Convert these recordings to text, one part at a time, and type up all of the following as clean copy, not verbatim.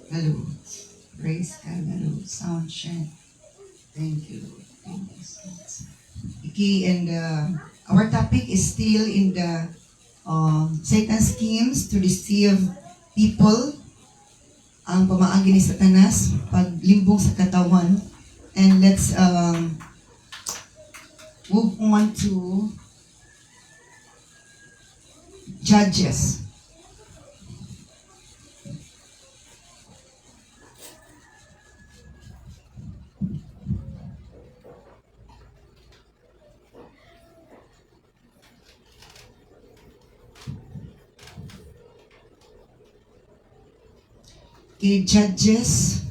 Hello. Praise God. Hello. Sound check. Thank you. Thank you so much. Okay, and our topic is still in the Satan's schemes to deceive people, ang pamaagi ni Satanas, paglimbong sa katawan. And let's move on to Judges. Okay, Judges.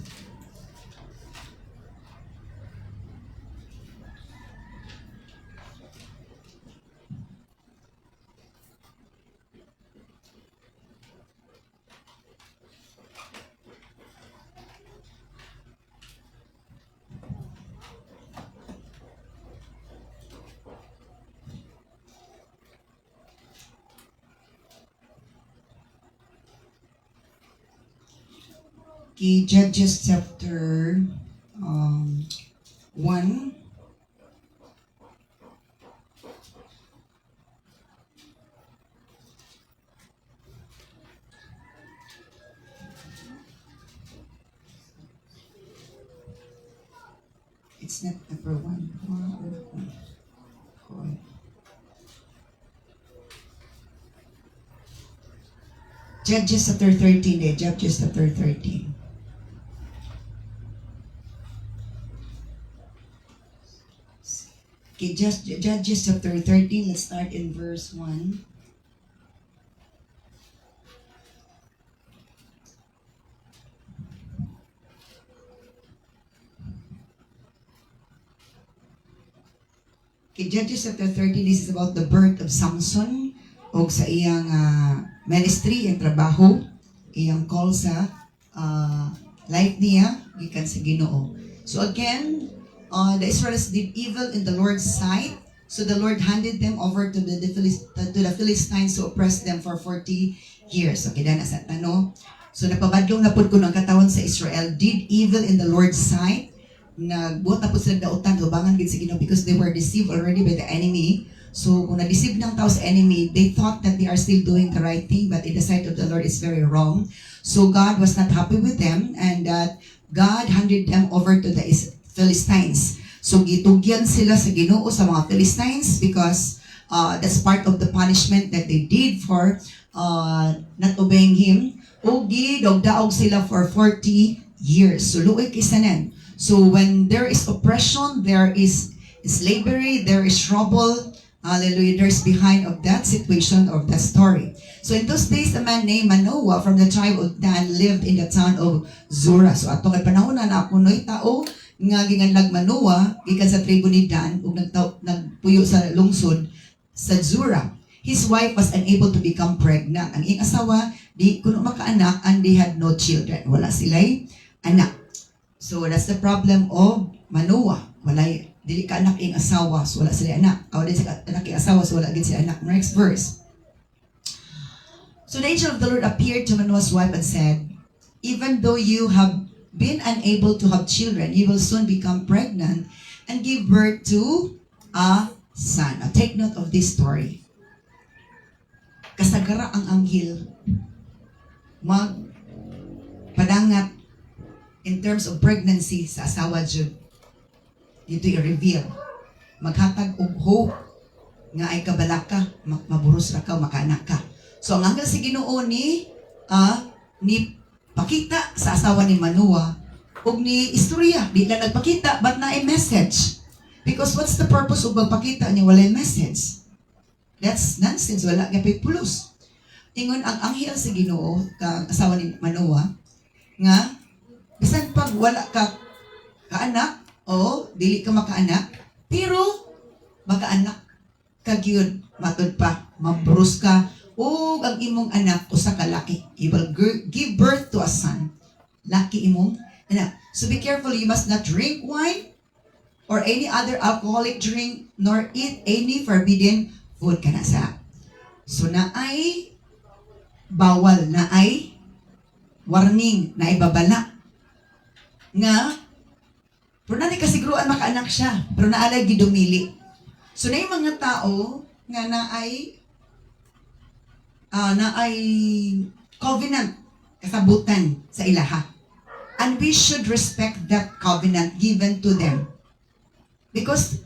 Okay, Judges chapter 1. It's not number 1. Judges chapter 13 eh. Judges chapter 13. Okay, Judges chapter 13, let's start in verse 1. Okay, Judges chapter 13, this is about the birth of Samson o sa iyang ministry, iyang trabaho, iyang call sa life niya, gikan sa Ginoo. So again, the Israelites did evil in the Lord's sight. So the Lord handed them over to the Philistines to oppress them for 40 years. Okay, dana sa tanong. So napabadlong na pud ko ng katawan sa Israel, did evil in the Lord's sight. Nagbuhat na po sila dautan, ubangan gid sa Ginoo because they were deceived already by the enemy. So kung na-deceive ng tao sa enemy, they thought that they are still doing the right thing, but in the sight of the Lord is very wrong. So God was not happy with them, and that God handed them over to the Philistines. So gitugyan sila sa Ginoo sa mga Philistines because that's part of the punishment that they did for not obeying Him. O gidogdaog sila for 40 years. So luoy kisanan. So when there is oppression, there is slavery, there is trouble. Hallelujah. There's behind of that situation, of that story. So in those days, a man named Manoah from the tribe of Dan lived in the town of Zurah. So atong panahon na ako noy tao nga ginganlag Manoah gikan sa tribo ni Dan ug nagpuyo sa lungsod sa Zurah. His wife was unable to become pregnant. Ang iyang asawa di kuno makaanak and they had no children. Wala sila'y anak. So that's the problem of Manoah. Walay dili ka anak ing asawa, so wala sila anak. Aw dili sa anak ing asawa, so wala gid sila anak. Next verse. So the angel of the Lord appeared to Manoah's wife and said, even though you have been unable to have children, you will soon become pregnant and give birth to a son. Now take note of this story. Kasagara ang anghel padangat in terms of pregnancy sa asawa jud. Dito i-reveal. Maghatag og hope nga ay kabalaka, maburos ra ka, makaanak ka. So ang anghel si Ginoo ni pakita sa asawa ni Manoah ug ni istorya. Di lang nagpakita but na a message. Because what's the purpose of magpakita niya wala message? That's nonsense. Wala gapay pulos. Ingon ang anghel si Ginoo kang asawa ni Manoah nga bisan pag wala ka kaanak o dili ka makaanak, pero makaanak ka gyud matud pa, mabrus ka ug ang imong anak usa ka laki. You will give birth to a son. Laki imong anak. So be careful, you must not drink wine or any other alcoholic drink nor eat any forbidden food kana sa. So na ay bawal na ay warning na ibabala nga pero na kasiguruan makaanak siya pero naalay gidumili. So na yung mga tao nga na ay covenant kasabutan sa ilaha. And we should respect that covenant given to them. Because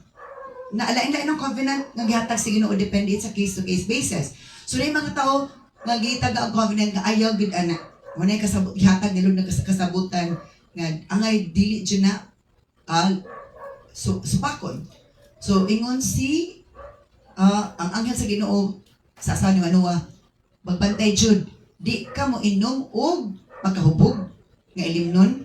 naalain-lain ng covenant nga gihatag sa Ginoo depende sa case-to-case basis. So na yung mga tao nga gitag ang covenant nga ayaw gid ana. Muna yung gihatag nilog na kasabutan nga angay dili dyan na supakon. So ingon si ang anghel sa Ginoo sa asa ni Manoah, magbantay jud, di ka mo inom og magkahubog nga ilimnon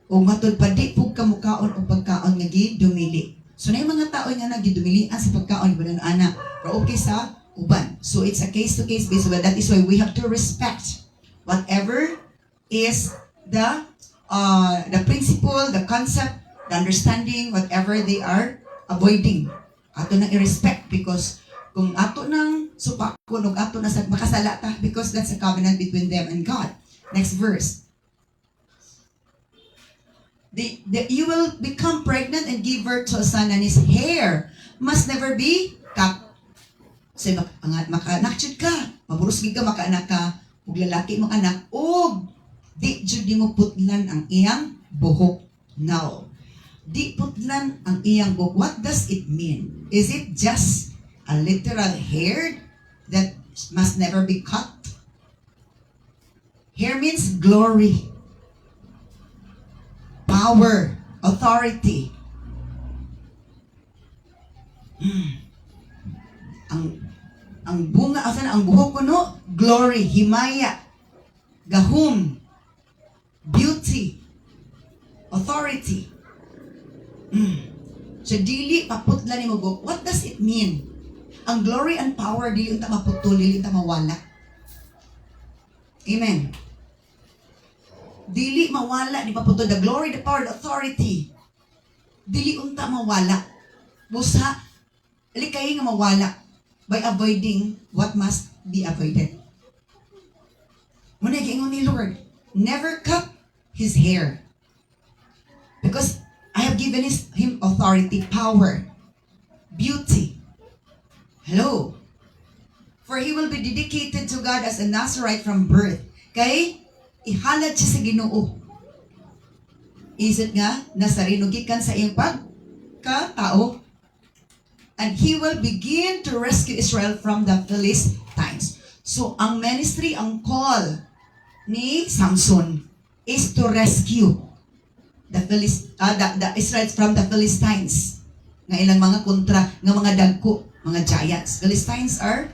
o matod pa di pug ka mukaon og pagkaon nga gidumili. So na yung mga tao nga nagidumilian sa pagkaon ibadan ana, pero okay sa uban. So it's a case-to-case basis, but that is why we have to respect whatever is the principle, the concept, the understanding, whatever they are avoiding. Ato nang i-respect because kung ato nang supakon o ato na sa makasala ta because that's a covenant between them and God. Next verse. You will become pregnant and give birth to a son and his hair must never be cut. So makaanak jud ka, maburos gid ka makaanak ka, ug lalaki mong anak, ug di jud mo putlan ang iyang buhok. Now, di putlan ang iyang buhok. What does it mean? Is it just a literal hair that must never be cut? Hair means glory, power, authority. Ang bunga, asan ang buhok ko no? Glory, himaya, gahum, beauty, authority. So dili paputla ni mo buhok. What does it mean? Ang glory and power dili unta maputol, dili unta mawala. Amen. Dili mawala, di paputol. The glory, the power, the authority. Dili unta mawala. Busa, likay nga mawala by avoiding what must be avoided. Muna giingon ni Lord, never cut his hair. Because I have given him authority, power, beauty. Hello. For he will be dedicated to God as a Nazarite from birth. Kay ihalad siya sa Ginoo. Isip nga, Nazareno gikan sa iyang pagkatao. And he will begin to rescue Israel from the Philistines. So, ang ministry, ang call ni Samson is to rescue the Israelites from the Philistines. Nga ilang mga kontra, nga mga dagko, mga giants. Philistines are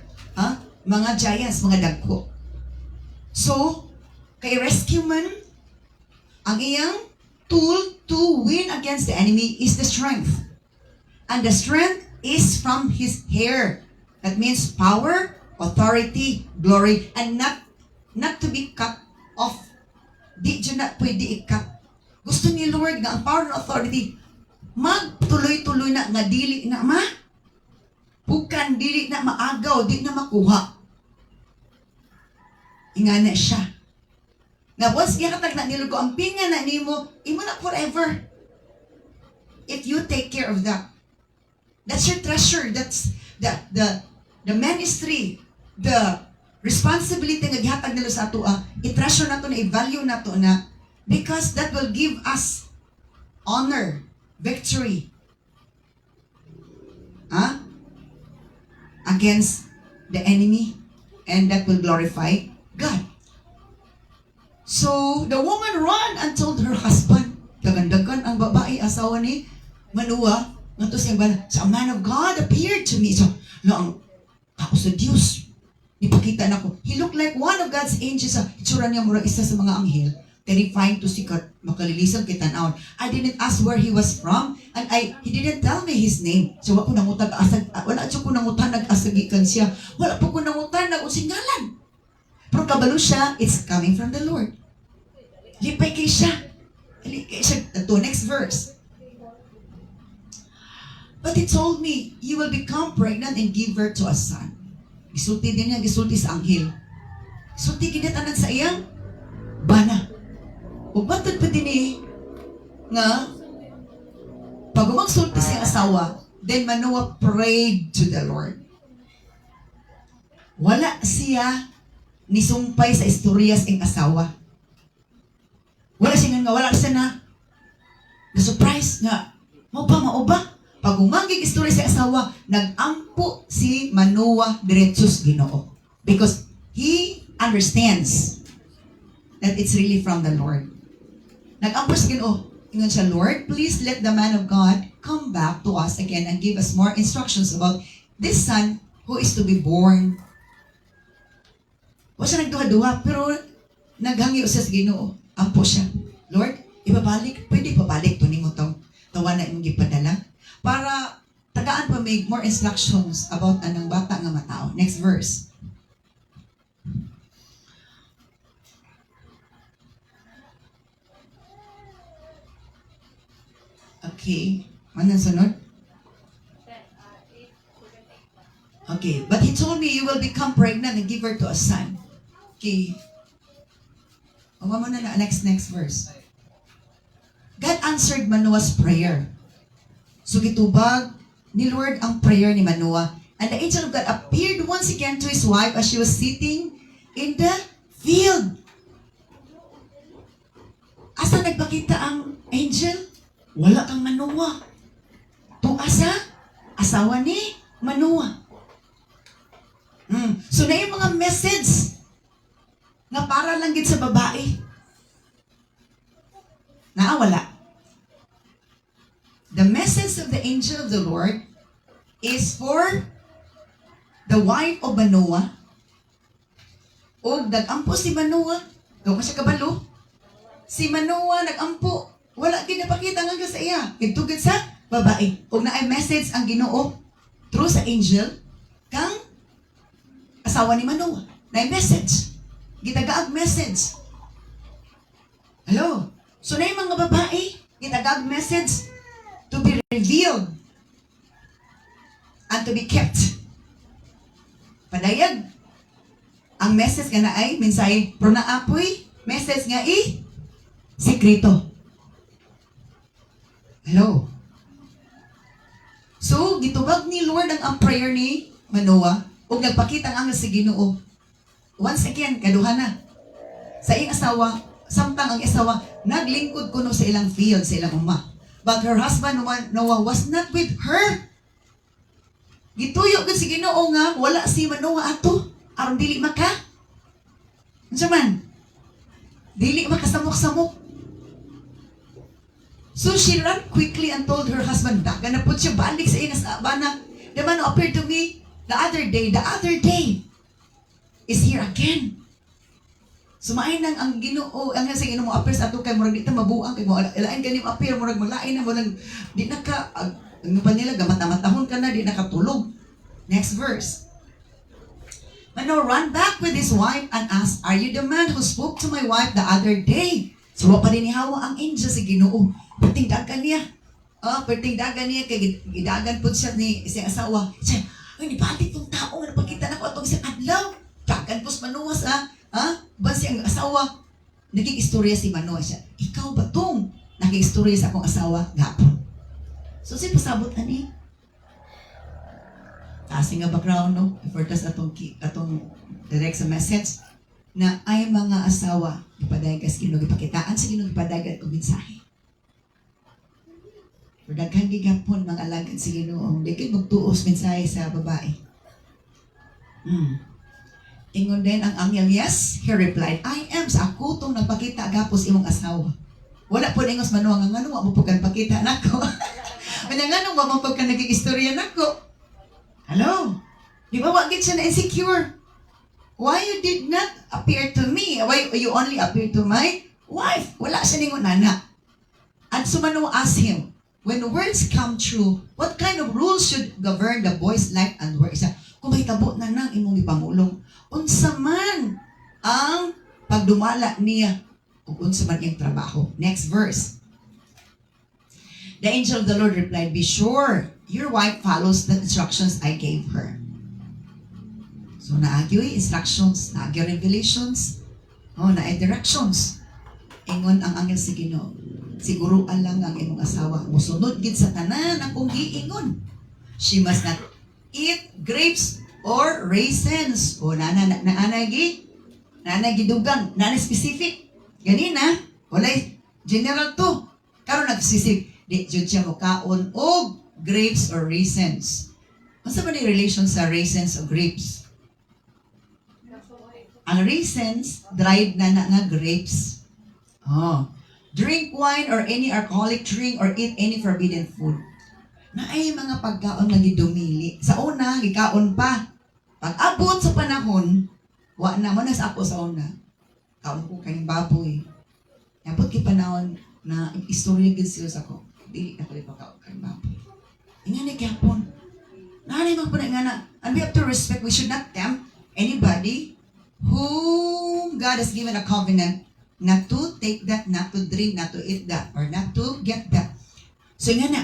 mga giants, mga dagko. So, kay rescue man, ang iyang tool to win against the enemy is the strength. And the strength is from his hair. That means power, authority, glory, and not to be cut off. Di dyan na pwede i-cut. Gusto ni Lord nga ang power and authority magtuloy-tuloy na nga dili na bukan dili na maagaw, di na makuha. Ingana siya. Nga once ikatag na nilo ko, ang pinga na nimo, imo na forever. If you take care of that. That's your treasure. That's the ministry, the responsibility nga gihatag nila sa ato. I-treasure nato na, i-value nato na because that will give us honor, victory against the enemy, and that will glorify God. So the woman ran and told her husband, dagan-dagan ang babae asawa ni Manoah, nganto siya ba, so a man of God appeared to me. So, ang tao sa Diyos, ipakita na ko. He looked like one of God's angels. Itsura niya mura isa sa mga anghel. Terrifying to see ka, makalilisang kitanaon. I didn't ask where he was from, and he didn't tell me his name. So, wala ko nangutan nag-asagikan siya. Wala po ko nangutan nag-usingalan. Pero kabalo siya, it's coming from the Lord. Lipay kay siya. Ito, next verse. But he told me, you will become pregnant and give birth to a son. Gisulti din niya, gisulti sa anghel. Gisulti kinitanan sa iyang bana. Ug batod pa din nga pag umagsulti siyang asawa, then Manoah prayed to the Lord. Wala siya nisumpay sa istoryas ng asawa. Wala siya wala siya na surprise nga mao ba pag umangig istorya sa asawa, nag-ampo si Manoah diretsos Ginoo because he understands that it's really from the Lord. Nag-ampo si Ginoo. Ingon siya, Lord, please let the man of God come back to us again and give us more instructions about this son who is to be born. Wa siya nagduha-duha, pero naghangyo siya sa Ginoo. Ampo siya. Lord, pwede ibabalik to nimo tong tawa na imong gipadala para tagaan pa may more instructions about anang bata nga matao. Next verse. Okay. Ano sunod? Okay. But he told me, you will become pregnant and give birth to a son. Okay. Uwa mo na next verse. God answered Manoah's prayer. So gitubag ni Lord ang prayer ni Manoah. And the angel of God appeared once again to his wife as she was sitting in the field. Asa nagpakita ang angel? Wala kang Manoah. Asa? Asawa ni Manoah. So na yung mga message na para lang gid sa babae. Wala. The message of the angel of the Lord is for the wife of Manoah. O nag-ampo si Manoah. Gawa siya kabalo. Si Manoah nag-ampo. Wala ginapakita nga sa iya. Itugid sa babae. O na ay message ang Ginoo through sa angel kang asawa ni Manoah. Na ay message. Gitagaag message. Hello? So na yung mga babae, gitagaag message to be revealed and to be kept. Padayag. Ang message nga na ay, mensahe, pero naapoy, message nga sekreto. Hello? So, gitubag ni Lord ang prayer ni Manoah o nagpakita ang angel sa Ginoo. Once again, kaduha na. Sa iyang asawa, samtang ang asawa, naglingkod kuno sa ilang field, sa ilang uma. But her husband, Noah, was not with her. Gituyo ko si Ginoo nga, wala si Manoah ato. Aron dili maka. Ano man? Dili makasamok-samok. So she ran quickly and told her husband, daga na po siya balik sa iyang asawa. The man who appeared to me the other day is here again. Sumain nang ang Ginoo, ang sa Ginoo mo appear sa ato kay murag di ta mabuang kay mo alain kani mo appear murag malain na murag di na ka ano pa nila gamat-matahon ka na di nakatulog. Next verse. Manoah ran back with his wife and asked, "Are you the man who spoke to my wife the other day?" So pa din hawa ang angel sa Ginoo. Pertingdagan niya. Pertingdagan niya kay gidagan pud siya ni siyang asawa. Siya, "Ay ni balik tong tao nga napakita nako atong isang adlaw." Dagan pus Manoah sa basi ang asawa. Naging-istorya si Manoah siya. Ikaw ba tong naging-istorya sa akong asawa? Gapon. So, si pasabot ani? Kasi nga background, no? For tas atong direct sa message na ay mga asawa ipadagas Ginoo gipakitaan sa Ginoo ipadagan og mensahe. For daghan gigapon mga alagad sa Ginoo, di kay magtuos mensahe sa babae. Ingon din ang angel, yes, he replied, I am sa ako tong nagpakita agapos imong asawa. Wala po ingos Manoah nga ngano mo pugkan pakita nako. Wala ngano mo pugkan naging istorya nako. Hello. Di ba wa gid siya na insecure? Why you did not appear to me? Why you only appear to my wife? Wala siya ningon nana. And so Manoah asked him, when words come true, what kind of rules should govern the boy's life and work? Isa, kung may tabo na nang imong ipamulong, unsa man ang pagdumala niya o unsa man iyang trabaho. Next verse. The angel of the Lord replied, be sure your wife follows the instructions I gave her. So naagyo instructions, naagyo revelations, naay directions. Ingon ang angel sa Ginoo, siguro alang ang imong asawa musunod gid sa tanan akong giingon. She must not eat grapes or raisins. O nanay gidugang, nanay specific. Ganina, walay general to. Karon nag-specific, di jud siya mokaon og grapes or raisins. Unsa man ni relation sa raisins o grapes? Ang raisins, dried na nga grapes. Oh. Drink wine or any alcoholic drink or eat any forbidden food. Na ay mga pagkaon nga gidumili. Sa una, gikaon pa. Pag abot sa panahon, wa na mo na sa ako sa una. Kaon ko kaning baboy. Abot ki panahon na istorya gid siya sa ko. Dili na ko pagkaon kaning baboy. Ingani gyapon. Nani man pud nga na, and we have to respect, we should not tempt anybody whom God has given a covenant not to take that, not to drink, not to eat that, or not to get that. So nga na,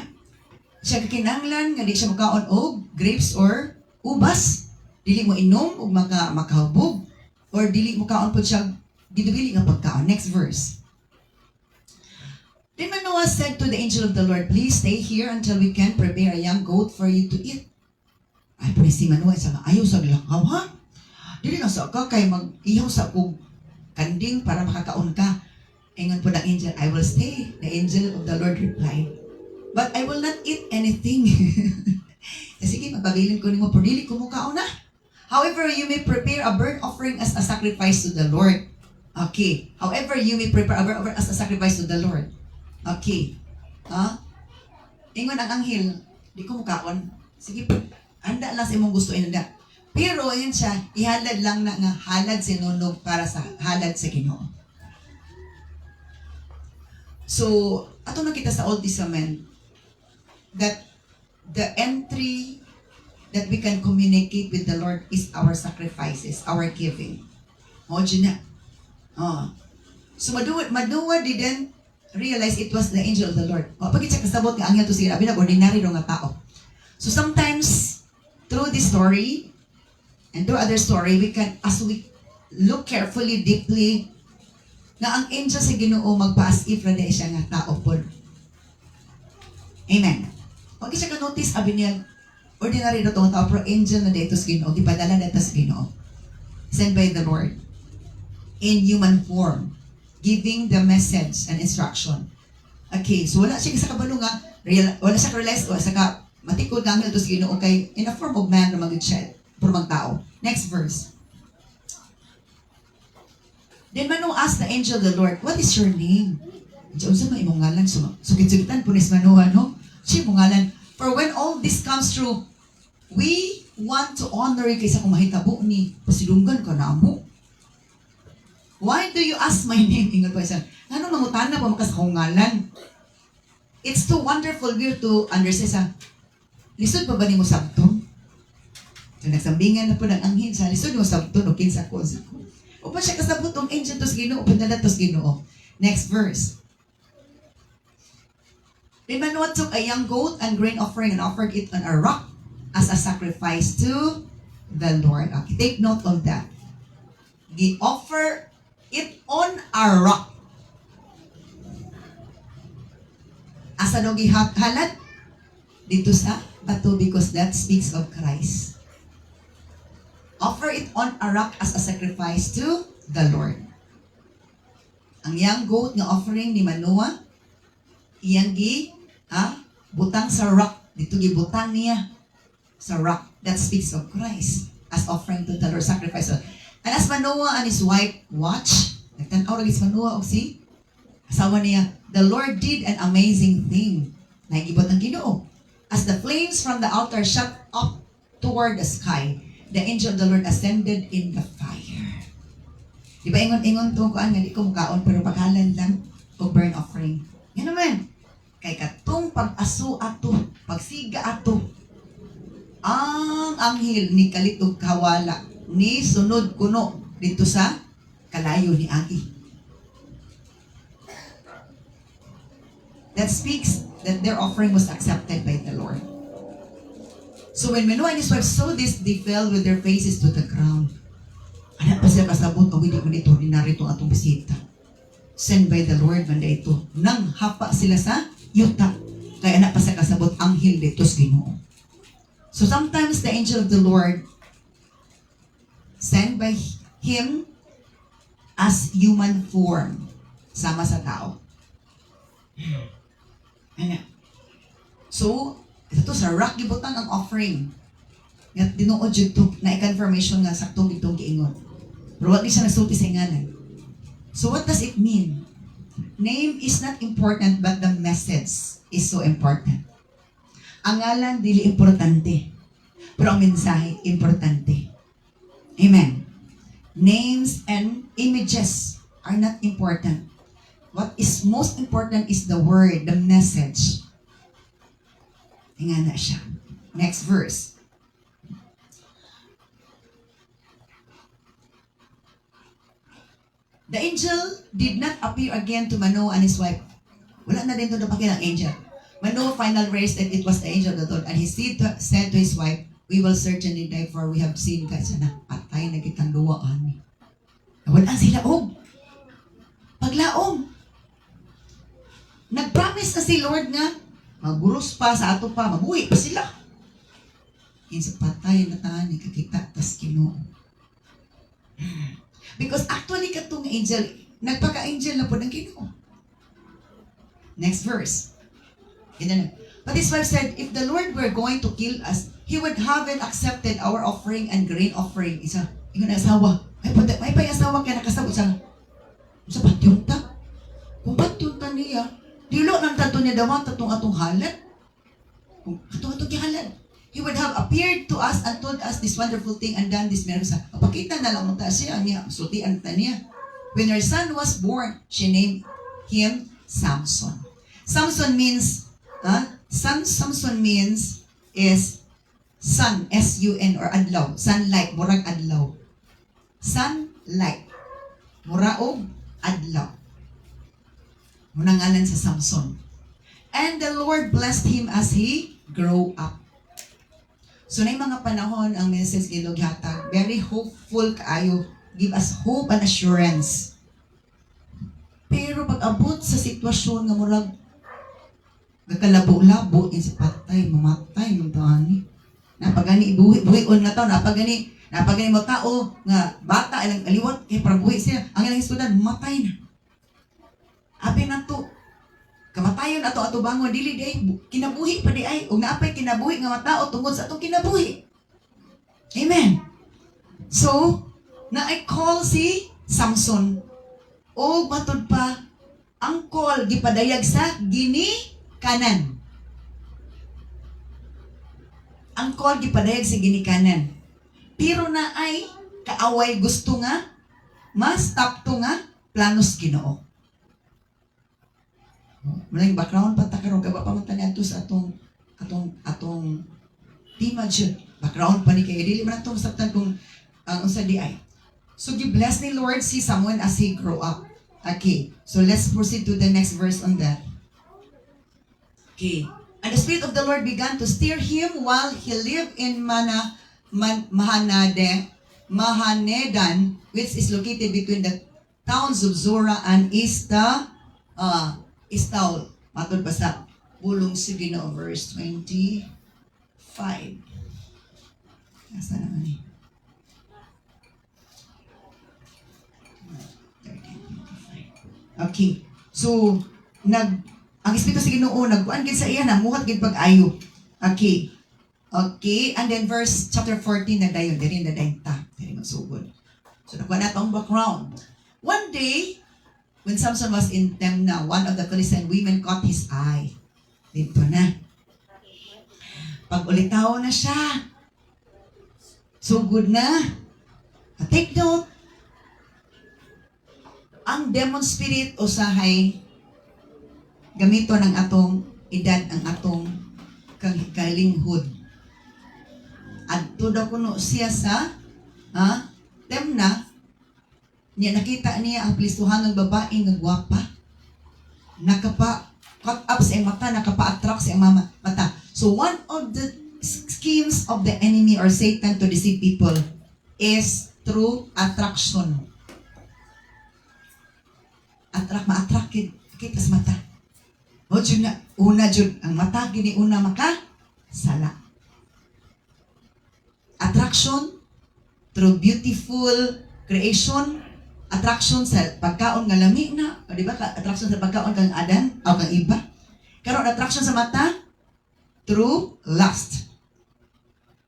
siya kakinanglan, nga di siya makaon og grapes or ubas. Dili mo inom o makahubog. Or dili mo kaon po siya, gidubili nga pagkaon. Next verse. Then Manoah said to the angel of the Lord, please stay here until we can prepare a young goat for you to eat. Ay, pero si Manoah, sa ayaw sa lakaw, ha? Dili na sa ka, kay mag-ihaw sa kong kanding para makakaon ka. Ingon po ng angel, I will stay. The angel of the Lord replied, but I will not eat anything. Sige, magpabilin ko nimo, pero dili ko mukaon na. However, you may prepare a burnt offering as a sacrifice to the Lord. Okay. However, you may prepare a burnt offering as a sacrifice to the Lord. Okay. Ingon ang anghel, di ko mukaon. Sige, handa lang sa imong gusto inanda. Pero ayan siya, ihalad lang na nga halad sinunog para sa halad sa Ginoo. So, ato nakita sa Old Testament that the entry that we can communicate with the Lord is our sacrifices, our giving. O, dyan na. So, Manoah didn't realize it was the angel of the Lord. Pagit siya kasabot nga angel to siya, abi na ordinary ro nga tao. So, sometimes, through this story, and through other story, we can, as we look carefully, deeply, na ang angel sa Ginoo magpa-as if na siya nga tao po. Amen. Pag siya ka-notice, abi niya, ordinary na itong tao, pero angel na dito sa Ginoo, di padala na ito sa Ginoo. Sent by the Lord. In human form. Giving the message and instruction. Okay, so wala siya sa kabalo nga, wala siya ka-realize, wala siya ka matikod namin ito sa Ginoo, kay in a form of man na mag-shed. Purmang tao. Next verse. Then Manoah asked the angel of the Lord, what is your name? Diyan sa mga imong ngalan, sugit-sugitan po ni Manoah, no? Siya imong ngalan. For when all this comes true, we want to honor you kaysa kung mahitabo ni pasilunggan ka na mo. Why do you ask my name? Ingat pa siya. Ano mangutana pa makas akong ngalan? It's too wonderful here to understand sa lisod pa ba ni mo sabton? So, nagsambingan na po ng anghel sa lisod mo sabton o kinsa ko. O pa siya kasabot ang angel to sa Ginoo, pinadala to sa Ginoo. Next verse. Then Manoah took a young goat and grain offering and offered it on a rock as a sacrifice to the Lord. Okay, take note of that. He offered it on a rock. Asa daw gihalad? Dito sa bato because that speaks of Christ. Offer it on a rock as a sacrifice to the Lord. Ang young goat nga offering ni Manoah, iyang butang sa rock. Dito gibutang niya sa rock. That speaks of Christ as offering to the Lord, sacrifice. And as Manoah and his wife watch, nagtanaw rin si Manoah o si asawa niya, the Lord did an amazing thing. Naigibot ang Ginoo. As the flames from the altar shot up toward the sky, the angel of the Lord ascended in the fire. Di ba ingon-ingon to kuan nga di ko mukaon pero paghalan lang o burnt offering. Yan naman. Kay katong pag-aso ato, pagsiga ato, ang anghel ni kalitog kawala ni sunod kuno dito sa kalayo ni Agi. That speaks that their offering was accepted by the Lord. So when Manoah and his wife saw this, they fell with their faces to the ground. Anak pa siya kasabot, hindi ko nito ordinary itong atong bisita. sent by the Lord man ito. Nang hapa sila sa yuta. Kaya na pa sa kasabot anghel dito sa Ginoo. So sometimes the angel of the Lord sent by him as human form. Sama sa tao. Ano? So, ito sa rock gibutan ang offering. Nga tinuod jud to na confirmation nga sakto gitong giingon. Pero wag siya nagsulti sa ngalan. So what does it mean? Name is not important but the message is so important. Ang ngalan dili importante. Pero ang mensahe importante. Amen. Names and images are not important. What is most important is the word, the message. Tingnan na siya. Next verse. The angel did not appear again to Manoah and his wife. Wala na din ito napakita ng angel. Manoah finally raised that it was the angel of the Lord. And he said to his wife, we will certainly die for we have seen God. Sana patay na kitang duwaan. Nawalaan sila paglaom. Nag-promise na si Lord nga, maguros pa sa ato pa, mabuhi pa sila. Sa patay na tahan, kakita, tas Ginoo. Because actually katong angel, nagpaka-angel na po ng Ginoo. Next verse. But his wife said, if the Lord were going to kill us, He would haven't accepted our offering and grain offering. Isa, ingon na asawa. May pa'y asawa kaya nakasabot sa patyong ta. Kung patyong ta niya, dilo ng tato niya daw atong halat. Kung atong halat. He would have appeared to us and told us this wonderful thing and done this miracle. Pakita na lang mo ta siya niya. Sutian ta niya. When her son was born, she named him Samson. Samson means, Samson means is sun, S-U-N, or adlaw. Sunlight, murag adlaw. Sunlight. Muraog adlaw. Munang ngalan sa Samson. And the Lord blessed him as he grew up. So na yung mga panahon ang message kay Lord hatag, very hopeful kaayo. Give us hope and assurance. Pero pag abot sa sitwasyon nga murag nagkalabo-labo in sa patay, mamatay, magtawani. Napagani buhi-on nga tao, napagani mo tao nga bata ilang aliwat kay para buhi siya. Ang ilang estudan matay na. Abi na to. Kamatayon ato bangon dili day kinabuhi pa di ay ug naapay kinabuhi nga matao tungod sa atong kinabuhi. Amen. So, na I call si Samson. O batud pa ang call gipadayag sa ginikanan. Ang call gipadayag sa ginikanan. Pero na ay kaaway gusto nga mas tapto nga planos Ginoo. Malang background patakaron kay ba pamantan adto sa atong timage background pa ni kay dili man atong sabtan kung ang unsa di ay. So gi-bless ni Lord si someone as he grow up. Okay. So let's proceed to the next verse on that. Okay. And the Spirit of the Lord began to steer him while he lived in Mahanedan, which is located between the towns of Zorah and Estaol. Matod pa sa bulong si Ginoo, verse 25. Asa naman eh? Okay. So, ang Espiritu sa Ginoo nagkuan gid sa iya namuhat gid pag-ayo. Okay. Okay, and then chapter 14 na dayon diri na dayon ta. Diri magsugod. So nakuha na tong background. One day, when Samson was in Timnah, one of the Philistine women caught his eye. Dito na. Pag ulitaw na siya. Sugod na. Take note. Ang demon spirit usahay gamito ng atong edad ang atong kalinghod. Adto daw kuno siya sa Timnah niya nakita niya ang Filistuhan ng babae nga gwapa. Caught up sa iyang mata, nakapa-attract sa iyang mata. So one of the schemes of the enemy or Satan to deceive people is through attraction. ma-attract kita sa mata. O dyan na, una dyan, ang mata, gini una sala. Attraction through beautiful creation, attraction sa pagkaon nga lami na, o di ba? Attraction sa pagkaon kang adan, o kang iba. Karon attraction sa mata, through lust.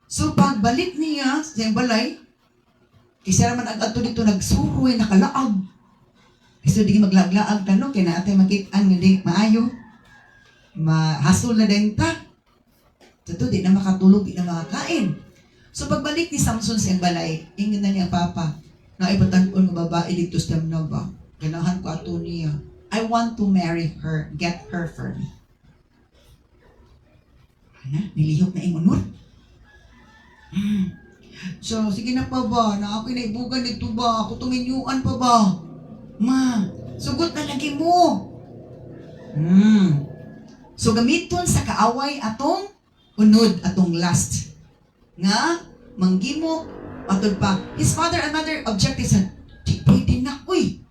So pagbalik niya sa iyang balay, kisa naman ang ato dito nagsuroy, nakalaag. So di maglaglaag tanong, kaya naatay makitaan nga di maayo. Mahasol na din ta. Ito, di na makatulog, di na makakain. So pagbalik ni Samson sa iyang balay, ingin na niya papa, na ipatanon ng babae dito sa na ba? Ganahan ko ato niya. I want to marry her, get her for me. Ana, nilihok na ingon nun. So, sige na pa ba? Na ako inaibugan dito ba? Ako tuminyuan pa ba? Ma, sugot na lagi mo. So, gamiton sa kaaway atong unod, atong last. Nga, manggimo, atod pa. His father and mother objected sa, di pwede na, uy.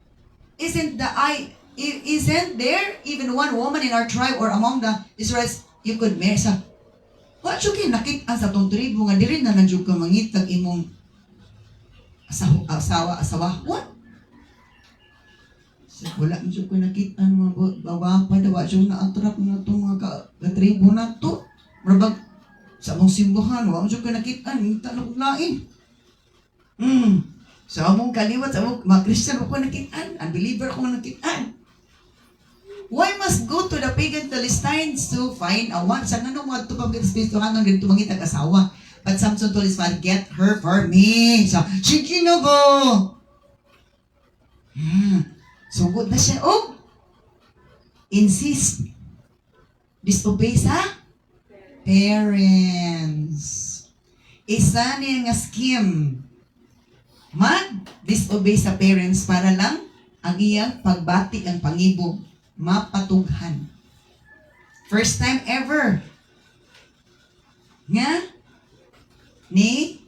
Isn't there even one woman in our tribe or among the Israelites you could marry sa? What you can nakita sa tong tribo nga diri na nandiyo ka mangitag imong asawa? What? So, wala nandiyo ko nakita mga bawa pa daw siya na attract na itong mga tribo na to. Marabag sa among simbahan, wala nandiyo ko nakita ng tanong lain. Sa among kaliwat, sa among mga Christian ko nakitaan, unbeliever ko nakitaan. Why must go to the pagan Philistines to find a wife? Sa nanong mga tupang Espiritu hanong dito mangitag asawa. But Samson told his father, get her for me. So, sige na ba? Sugod na siya. Oh! Insist. Disobey sa parents. Isa niya nga scheme. Mag-disobey sa parents para lang ang iyang pagbati ang pangibog mapatughan. First time ever. Nga ni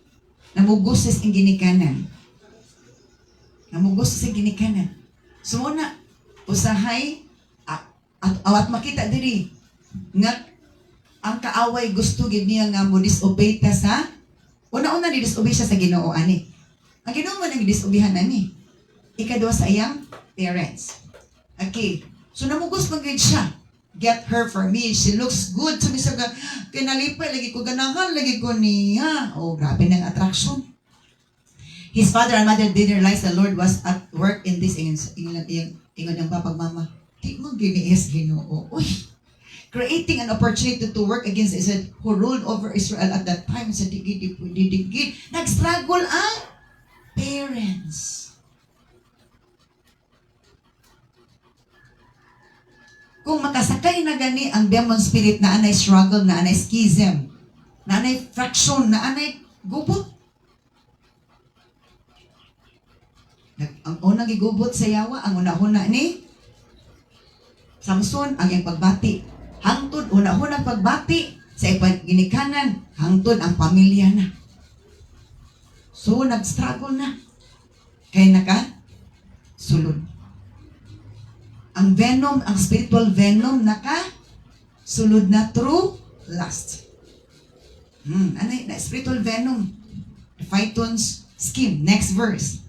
namugos sa ginikanan. Namugos sa ginikanan. So na usahay awat makita diri nga ang kaaway gusto gid niya nga mo disobey ta sa una-una ni disobey siya sa Ginoo ani. Ang Ginoo man ang disobeyhan ani. Ikaduha sa iyang parents. Okay. So namugos magid siya. Get her for me. She looks good. So misa kinalipay lagi ko ganahan lagi ko niya. Oh, grabe ng attraction. His father and mother didn't realize the Lord was at work in this ingon ng papagmama. Di mo giniis Ginoo. Uy. Creating an opportunity to work against Israel who ruled over Israel at that time sa digid. Nag-struggle ang parents. Kung makasakay na gani ang demon spirit na anay struggle, na anay schism, na anay fraction, na anay gubot. Ang unang gigubot sa yawa, ang una-una ni Samson, ang iyang pagbati. Hangtod, una-unang pagbati sa ginikanan, hangtod ang pamilya na. So, nag-struggle na. Kaya sulod. Ang venom, ang spiritual venom, sulod na through lust. Ano na spiritual venom? The Phaeton's scheme. Next verse.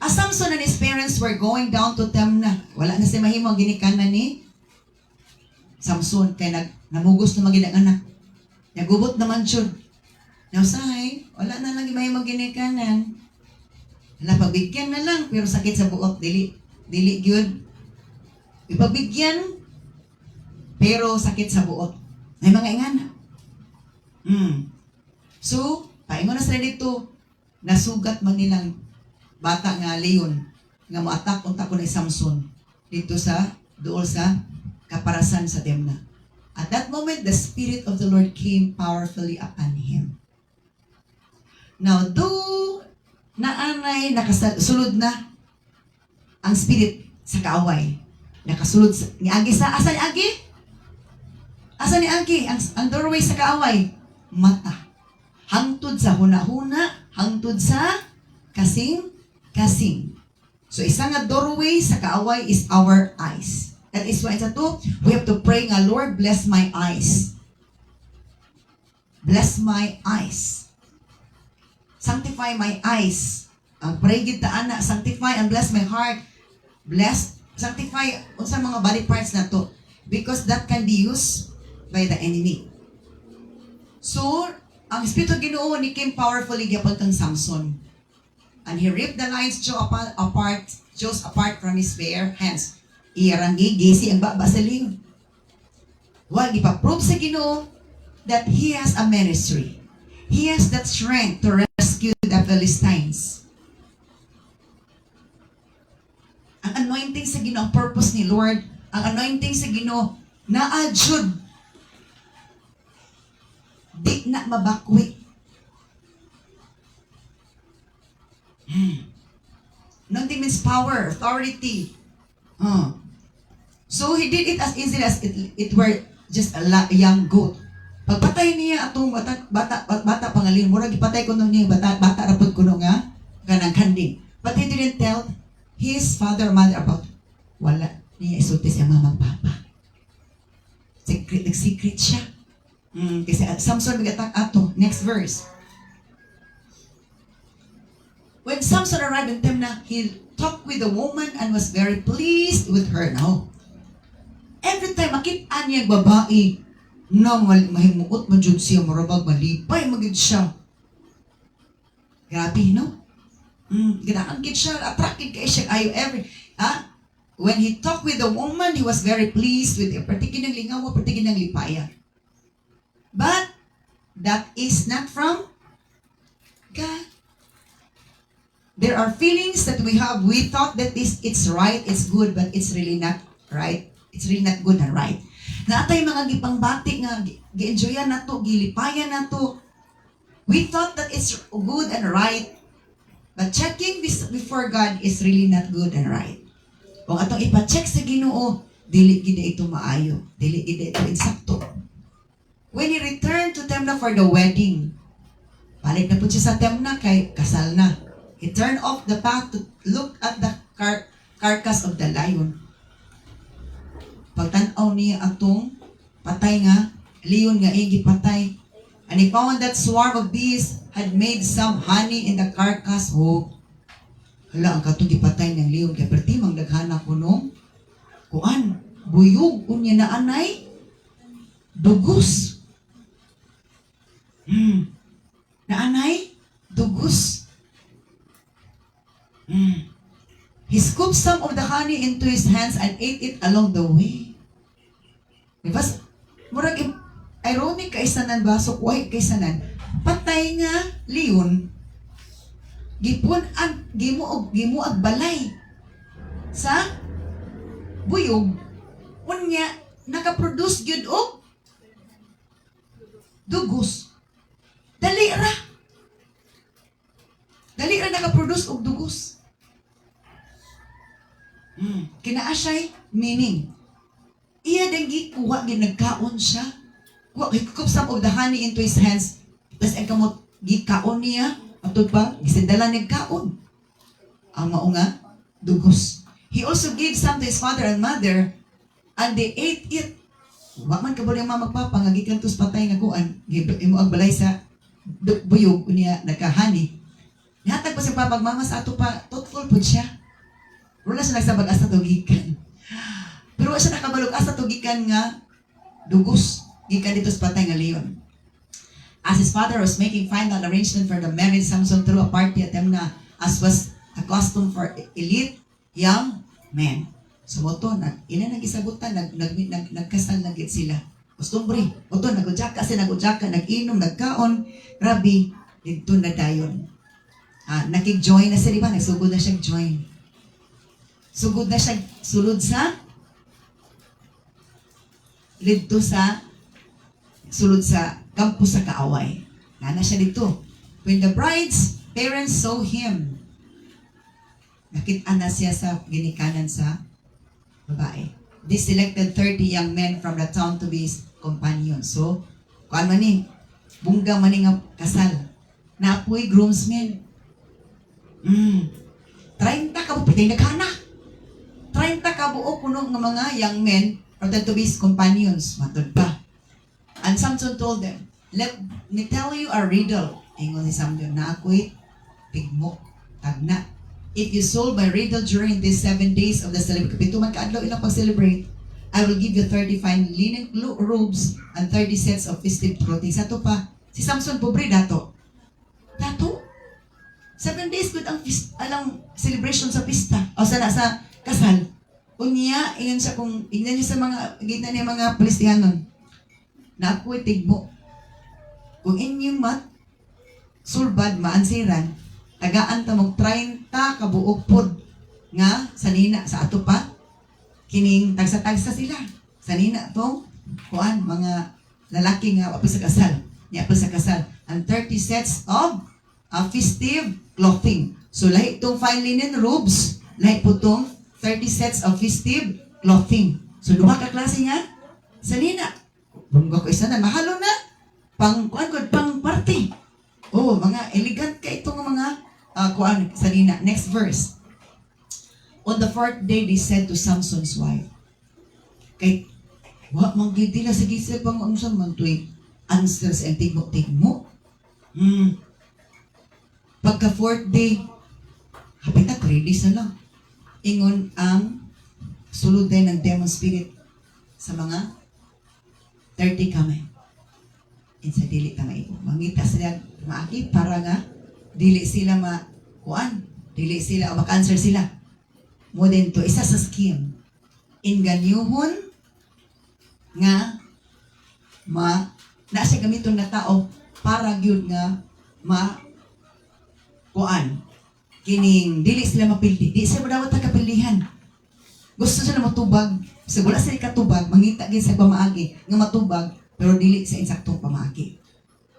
As Samson and his parents were going down to Timnah, wala na si mahimo ang ginikanan ni Samson, kaya namugos na maging anak. Nagubot naman siya. Nausahay, wala na lang mahimo ginikanan. Napabigyan na lang, pero sakit sa buot, dili gyud. Ipabigyan, pero sakit sa buot. May mga ingana. So, paingon na sila dito, nasugat man nilang bata nga leon, nga mo-attack unta ko ni Samson, dito dool sa kaparasan sa Timnah. At that moment, the Spirit of the Lord came powerfully upon him. Now, naanay nakasulod na ang spirit sa kaaway. Nakasulod ni Agi sa asa ni Agi? Asa ni Agi? Ang doorway sa kaaway, mata. Hangtod sa huna-huna, hangtod sa kasing-kasing. So isa nga doorway sa kaaway is our eyes. That is why sa to, we have to pray nga, Lord, bless my eyes. Bless my eyes. Sanctify my eyes. Pray gid ta ana, sanctify and bless my heart. Bless, sanctify unsa mga body parts na to, because that can be used by the enemy. So, ang Espiritu Ginoo ni came powerfully gyapon kang Samson. And he ripped the lions Joes apart from his bare hands. Iyarangi, gisi ang baba sa liyon. Well, ipaprove sa Ginoo that he has a ministry. He has that strength to rescue the Philistines. Ang anointing sa Ginoo, ang purpose ni Lord, ang anointing sa Ginoo, na-adjud. Di na mabakwi. Anointing means power, authority. So he did it as easily as it were just a young goat. Pagpatay niya atong bata pangalin, murag ipatay ko nung niya bata rapod ko nung nga kanang kanding. But he didn't tell his father or mother about wala niya isulti siya mamang papa. Secret siya. Kasi Samson nag-attack ato. Next verse. When Samson arrived in Timnah, he talked with the woman and was very pleased with her. Now, every time makita niya ang babae, na mahimuot man jud siya, marabag malipay magid siya. Grabe, no? Ganahan gid siya, attracted kay siya ayo when he talked with the woman, he was very pleased with her, particularly lingaw, particularly lipaya. But that is not from God. There are feelings that we have. We thought that it's right, it's good, but it's really not right. It's really not good and right. Natay mga gipangbati nga gi-enjoyan nato, gilipayan nato. We thought that it's good and right, but checking this before God is really not good and right. Kung atong ipa-check sa Ginoo, dili gid ito maayo, dili gid ito insakto. When he returned to Timnah for the wedding, balik na po siya sa Timnah kay kasal na. He turned off the path to look at the carcass of the lion. Pagtanaw niya atong patay nga, lion nga igi patay. And he found that swarm of bees had made some honey in the carcass. Oh, hala, ang katong gipatay ng lion kay pertimang daghana ko nung kuan, buyog unya na anay, dugos. Na anay, dugos. He scooped some of the honey into his hands and ate it along the way. Diba? Murag ironic kaisanan ba? So, why kaisanan? Patay nga liyon, gimuog balay sa buyog, unya nakaproduce gyud og dugos. Dali ra nakaproduce og dugos. Kinaasay meaning. Iya dengi kuha ginagkaon siya. Kuha hikup some of the honey into his hands. Tas ang kamot gikaon niya atod pa gisidala nig kaon. Ang mao nga dugos. He also gave some to his father and mother and they ate it. Wa man kabalo yung magpapa nga gikan tus patay nga kuan. Imo ag balay sa buyog niya nagka-honey. Nihatag pa siya papagmama sa ato pa, thoughtful po siya. Wala siya nagsabag asa tugikan. Pero wala siya nakabalog asa tugikan nga dugos. Gikan dito sa patay nga leon. As his father was making final arrangement for the marriage, Samson threw a party at Timnah as was accustomed for elite young men. So moto, ina nag-isabutan, nagkasal na gid sila. Ustombre, moto, nag-ujaka, nag-inom, nagkaon, grabe, dito na dayon. Nakig-join na siya, di ba? Nagsugod na siya join. Sugod na siya, sulod sa dito sa sulod sa kampo sa kaaway. Nana siya dito. When the bride's parents saw him, nakita na siya sa ginikanan sa babae. They selected 30 young men from the town to be his companions. So, kuan man ni, bungga man ni nga kasal. Naapoy groomsmen. 30 ka Biting naghana. 30 ka buo kuno nga mga young men pretend to be his companions. Matod pa. And Samson told them, let me tell you a riddle. Ingon ni Samson, na ako'y tigmo, tagna. If you solve my riddle during these 7 days of the celebration, kapito man kaadlaw ilang pag-celebrate, I will give you 30 fine linen robes and 30 sets of festive clothing. Sa to pa, si Samson pobre dato. Dato? 7 days good ang celebration sa pista o sa kasal. Unya, ingon sa kung ingnan niya sa mga gitna niya mga Palestianon. Na ako'y tigmo. Kung inyong sulbad maansiran, tagaan ta mong 30 kabuok pod nga sanina sa ato pa kining tagsa-tagsa sila. Sanina to kuan mga lalaki nga apil sa kasal. Niya apil sa kasal. And 30 sets of festive clothing. So lahi itong fine linen robes, lahi po itong 30 sets of festive clothing. So duha ka klase nga sanina. Bunga ko isa na mahalo na pang kuan gud pang party. Oh, mga elegant ka itong mga kuan sanina. Next verse. On the 4th day, they said to Samson's wife, kay wa manggidi na sige sa pang unsa man tuy answers and tigmo. Pagka 4th day, hapit na ready na lang. Ingon ang sulod din ng demon spirit sa mga 30 kamay. Insa dili ta maipo. Mangita sila maaki para nga dili sila dili sila o maka-answer sila. Mo din to isa sa scheme. Inganyuhon nga na siya gamiton na tao para gyud nga kining dili sila mapildi. Di sila dapat kapilihan. Gusto sila matubag. So wala sila katubag, mangita gid sa pamaagi nga matubag pero dili sa insaktong pamaagi.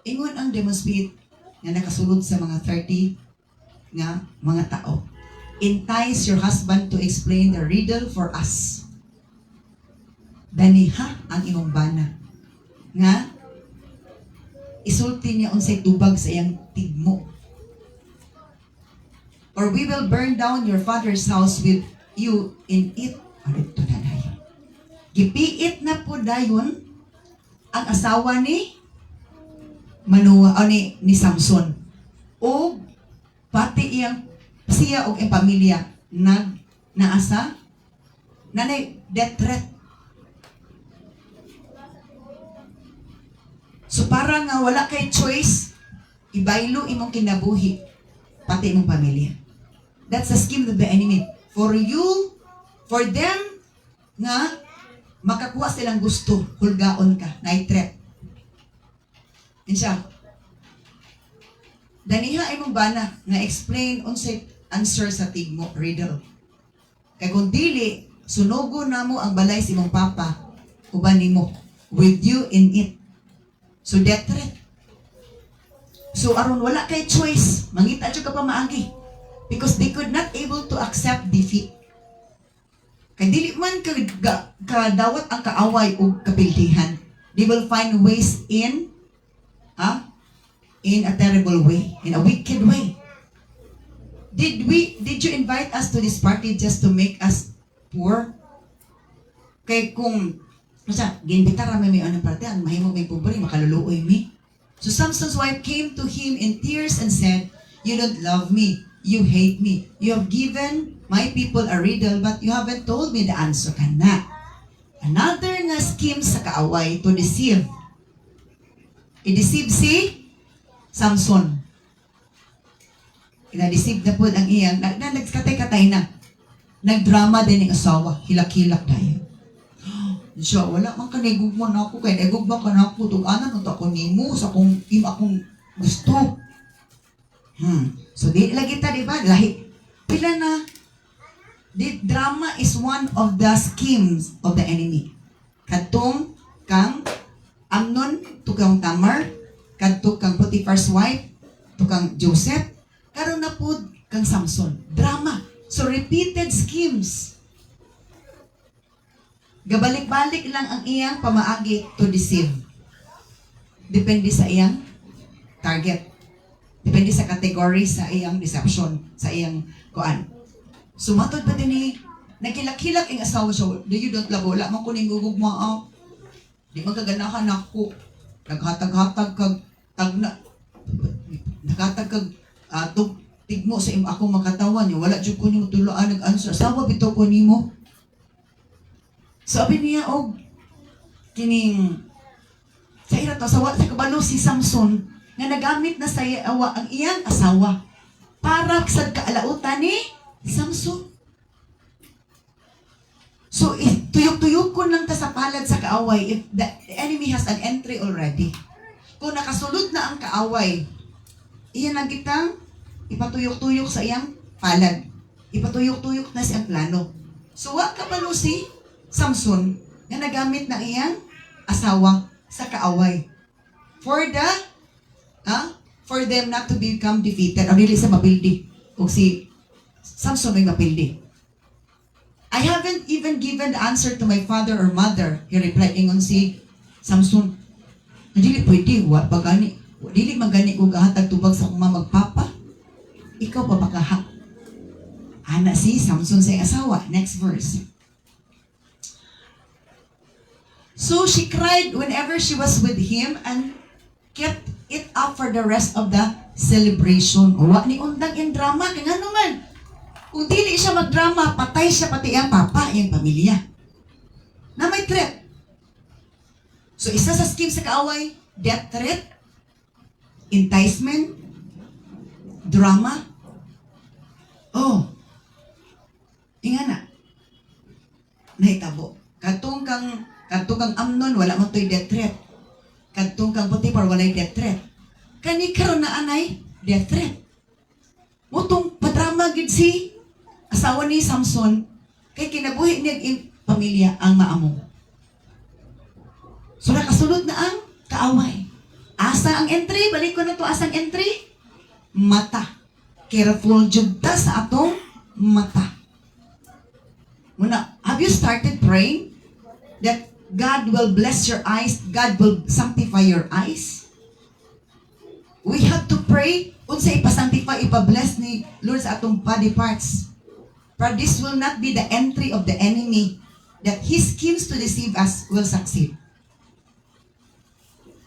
Ingon ang demon spirit nga nakasulod sa mga 30 nga mga tao. Entice your husband to explain the riddle for us. Daniha ang imong bana nga isulti niya unsay tubag sa iyang tigmo. Or we will burn down your father's house with you in it. Arito na dayon. Gipiit na po dayon ang asawa ni Manoah o ni Samson. O pati iyang siya o iyang pamilya naasa nanay death threat. So para nga wala kay choice, ibaylo imong kinabuhi pati imong pamilya. That's the scheme of the enemy. For them nga makakuha silang gusto, hulgaon ka, night threat. Insya. Daniha imong bana nga explain unsay answer sa tigmo riddle. Kay kung dili sunugo namo ang balay sa imong papa uban nimo with you in it. So death threat. So aron wala kay choice, mangita jud ka pa maagi. Because they could not able to accept defeat. Kay dili man kadawat ang kaaway o kapiltihan. They will find ways in a terrible way, in a wicked way. Did you invite us to this party just to make us poor? Kay kung ginbitar ra may anong parte, ang mahimo may pobre, makaluluoy mi. So Samson's wife came to him in tears and said, "You don't love me. You hate me. You have given my people a riddle, but you haven't told me the answer." Kana. Another nga scheme sa kaaway to deceive. I-deceive si Samson. Ina-deceive na po ang iyang, nagkatay-katay na. Nagdrama din ng asawa. Hilak-hilak dahil. Siya, wala man ka naigugman ako. Kaya naigugman ka na ako. Tug-anan ang tako nimo sa akong gusto. So, di lagi ta, diba? Pila na, the drama is one of the schemes of the enemy. Katong kang Amnon, tukang Tamar, kadto kang Potiphar's wife, tukang Joseph, karon na po kang Samson. Drama. So, repeated schemes. Gabalik-balik lang ang iyang pamaagi to deceive. Depende sa iyang target. Depende sa category sa iyang deception, sa iyang kuan. Sumatod pa din nagkilak-hilak ang asawa siya. Do you don't love? Wala man kuning gugugma. Di magkaganahan ako. Naghatag-hatag kag tagna. Naghatag kag tigmo sa akong makatawan niya. Wala dyan ko niyo tuloan nag-answer. Asawa bitaw ko nimo. Sabi niya, kining sa ira to, sa kabalo si Samson nga nagamit na sa awa ang iyang asawa para sa kaalautan ni Samson. So, tuyok-tuyok ko lang ta sa palad sa kaaway if the enemy has an entry already. Kung nakasulod na ang kaaway, iyan na kitang ipatuyok-tuyok sa iyang palad. Ipatuyok-tuyok na siyang plano. So, wa kabalo si Samson nga nagamit na iyang asawa sa kaaway. For them not to become defeated. O dili sa mapildi. O si Samson ay mapildi. I haven't even given the answer to my father or mother. He replied, ingon si Samson, dili pwede, dili magani ko gahatag tubag sa akong magpapa. Ikaw pa bakaha. Ana si Samson sa asawa. Next verse. So she cried whenever she was with him and kept it up for the rest of the celebration. Wa ni undang yung drama. Kaya nga naman, kung dili siya magdrama, patay siya pati ang papa, yung pamilya. Na may threat. So isa sa scheme sa kaaway, death threat, enticement, drama. Inga na. Nahitabo. Katong kang Amnon, wala mo to'y death threat. Katong kang Potiphar, wala'y death threat. Kani karon na anay, death threat. Mutong padrama gid si asawa ni Samson, kay kinabuhi niya pamilya ang maamong. So nakasulod na ang kaaway. Asa ang entry? Balik ko na to, asang entry? Mata. Careful jud ta sa atong mata. Muna, have you started praying that God will bless your eyes, God will sanctify your eyes? We have to pray unsa ipasanctify, ipabless ni Lord sa atong body parts. For this will not be the entry of the enemy, that his schemes to deceive us will succeed.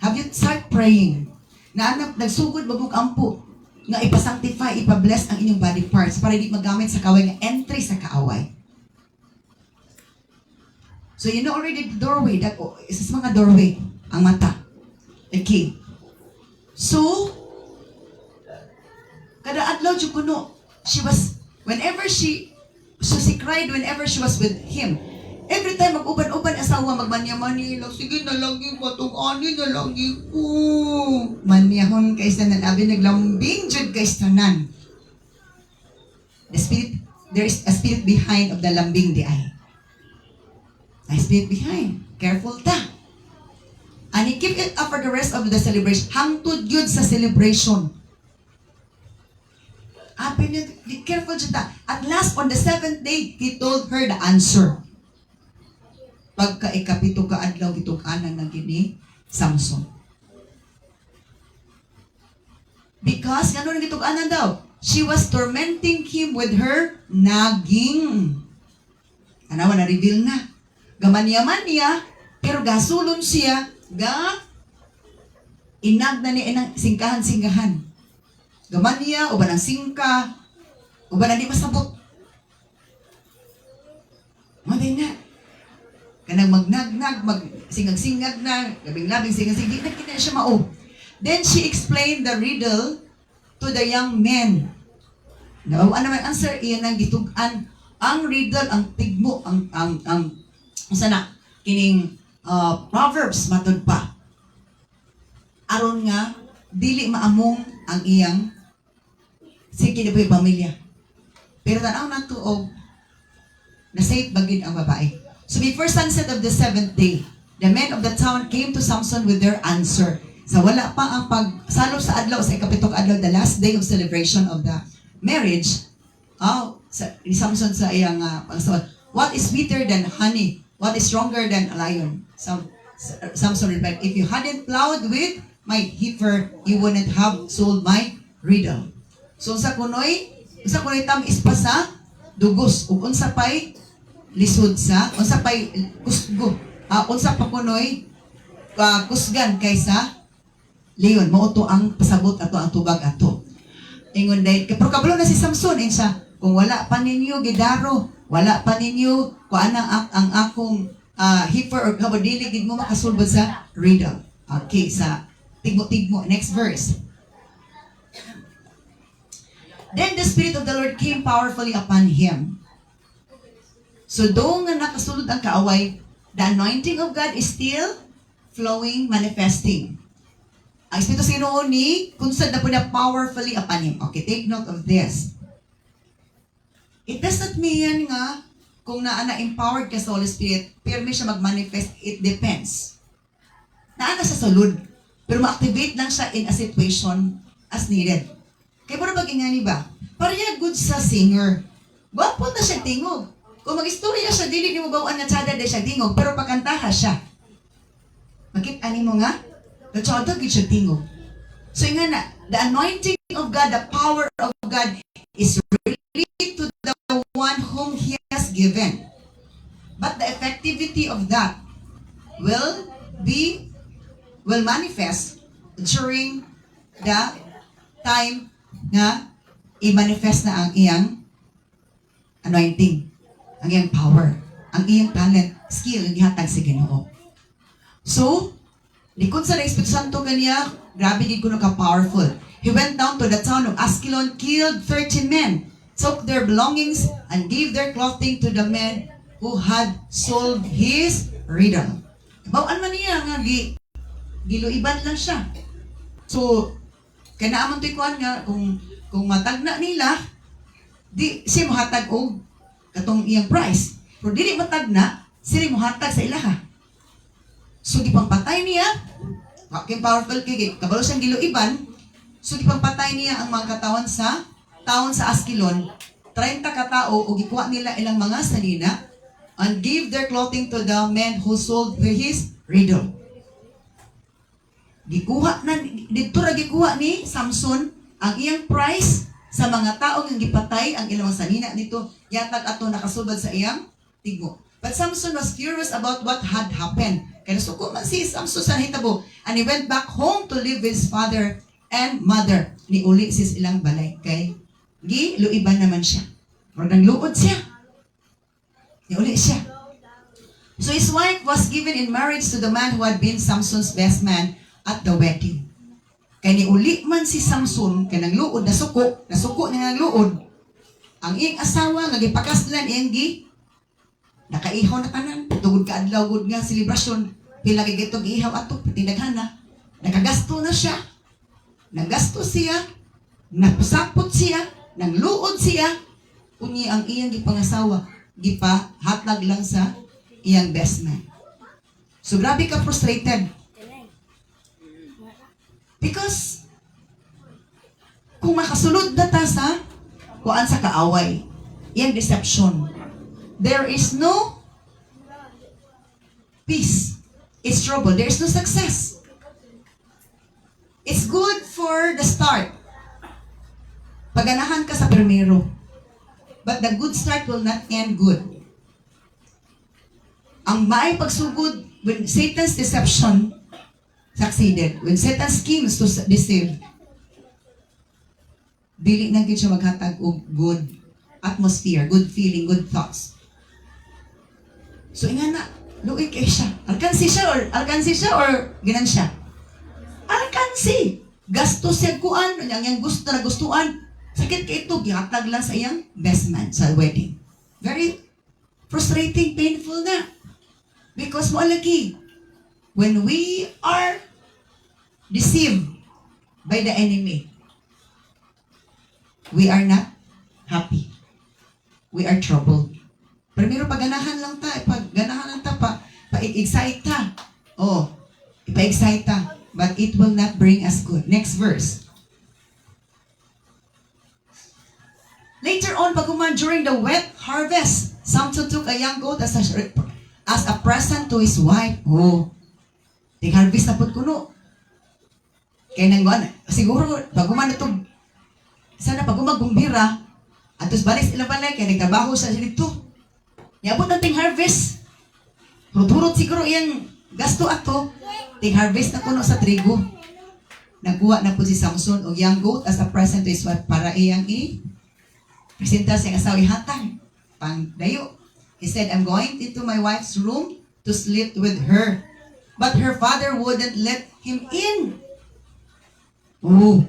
Have you start praying? Nagsugod bagong ampo nga ipasanctify, ipabless ang inyong body parts para di magamit sa kaaway nga entry sa kaaway. So you know already the doorway, isa sa mga doorway, ang mata. Okay. So, kada adlaw jud kuno, she cried whenever she was with him. Every time mag-uban-uban asawa, magmanya-mani lang, sige na lagi ko, ani na lagi ko. Manyahon kay tanan, abi naglambing jud kay tanan. There is a spirit behind of the lambing di ay. A spirit behind. Careful ta. And he keep it up for the rest of the celebration. Hangtod yun sa celebration. Be careful dyan ta. At last, on the 7th day, he told her the answer. Pagka ikapito ka adlaw, itong anan na gini, Samson. Because, gano'n itong anan daw? She was tormenting him with her naging. Anawa na-reveal na. Gamaniyaman niya, pero gasulon siya, inag na niya ng singkahan-singkahan. Gaman niya, uban ang singka, uban na di masabot. Maday na. Kanang magnag-nag, magsingag-singag na, labing-labing singag-singag, di na siya mao. Then she explained the riddle to the young men. Ano naman answer? Iyan ang gitugan. Ang riddle, ang tigmo, ang sana kining Proverbs matud pa aron nga dili maamong ang iyang sige na pamilya, pero tanaw na tuog na safe bagid ang babae. So before sunset of the 7th day, the men of the town came to Samson with their answer. Sa wala pa ang pagsalop sa adlaw sa ikapitong adlaw, the last day of celebration of the marriage, ni Samson sa iyang pagsabat, what is sweeter than honey? What is stronger than a lion? Samson replied, if you hadn't plowed with my heifer, you wouldn't have sold my riddle. So sa kunoy tamis pa sa dugos ug unsa pay lisod sa unsa pay kusgo unsa pa kunoy kusgan kaysa leon. Mao to ang pasabot ato ang tubag ato. Ingon day pero kabalo na si Samson insa kung wala pa ninyo gidaro, wala pa ninyo kuan ang akong heifer or kabo dili gid mo makasulbad sa riddle. Okay, sa tigmo-tigmo. Next verse. Then the Spirit of the Lord came powerfully upon him. So doon nga nakasulod ang kaaway, the anointing of God is still flowing, manifesting. Ang Espiritu sa Ginoo ni kunsad na po na powerfully upon him. Okay, take note of this. It does not mean nga kung na-empowered ka sa Holy Spirit, pero may siya mag-manifest, it depends. Naana sa sulod, pero ma-activate lang siya in a situation as needed. Kaya para bagay ba? Parang good sa singer. Gwapo na siya tingog. Kung mag-istorya siya, dili ni mo bawaan nga tsada de siya tingog, pero pakantaha siya. Makita ni mo nga? Natsada gid siya tingog. So nga na, the anointing of God, the power of God is really to the one whom He has given. But the effectivity of that will manifest during the time nga i-manifest na ang iyang anointing, ang iyang power, ang iyang talent, skill, ang ihatag sa Ginoo. So, likod sa Espiritu Santo kaniya, grabe gid kuno ka powerful. He went down to the town of Askelon, killed 30 men, took their belongings, and gave their clothing to the men who had sold his riddle. Bawaan man niya nga giluiban lang siya. So, kanaaman to'y kuhan nga, kung matagna nila, di siya mohatag og katong iyang price. Pero dili matagna, siya mohatag sa ilaha. So, gipangpatay niya, aking powerful kay kabalo siyang giluiban, so gipangpatay niya ang mga katawan sa taon sa Askelon, 30 katao, o gikuha nila ilang mga sanina, and give their clothing to the men who sold his riddle. Gikuha na dito ra gikuha ni Samson ang iyang price sa mga taong nga gipatay ang ilang sanina dito yatag ato nakasulbad sa iyang tigmo. But Samson was furious about what had happened. Kaya suko man si Samson sa hitabo, and he went back home to live with his father and mother. Ni uli sis ilang balay kay luiban naman siya. Or nang luod siya. Ni uli siya. So his wife was given in marriage to the man who had been Samson's best man at the wedding. Kaya ni uli man si Samson, kaya nang luod, nasuko niya nang luod. Ang iyang asawa, nagipakaslan iyang nakaihaw na tanan, tugod ka adlaw, gud nga selebrasyon, pila kay gitong ihaw ato, tinaghan na. Nakagasto na siya, nagasto siya, napasapot siya, nang luod siya, unyi ang iyang gipangasawa, gipahatag lang sa iyang best man. So grabe ka frustrated. Because, kung makasulod na ta sa kuan sa kaaway, iyang deception, there is no peace. It's trouble. There is no success. It's good for the start. Paganahan ka sa primero. But the good start will not end good. Ang maay pagsugod, when Satan's deception succeeded, when Satan's schemes to deceive, dili na gid siya maghatag og good atmosphere, good feeling, good thoughts. So nga na, luoy kay siya. Alkansi siya or ginan siya? Alkansi. Gasto siya kuan, yang gusto na gustuan. Sakit kay ito, gihatag lang sa iyang best man sa wedding. Very frustrating, painful na. Because mo lagi, when we are deceived by the enemy, we are not happy. We are troubled. Primero, pagganahan lang ta, pa-excite ta. Oh, pa-excite ta. But it will not bring us good. Next verse. Later on, pagkuman during the wet harvest, Samson took a young goat as a present to his wife. Oh, tig-harvest na po kuno. Kaya nang siguro, pagkuman ito, sana pagkuman gumbira, At tapos balik sila balay, kaya nagtrabaho sa dito. Niabot nating harvest. Hurot-hurot siguro iyang gasto ato. Ting-harvest na kuno sa trigo. Nagkuha na po si Samson o young goat as a present to his wife para iyang presenta sa iyang asawa ihatag. Pangdayo. He said, I'm going into my wife's room to sleep with her. But her father wouldn't let him in. Oh.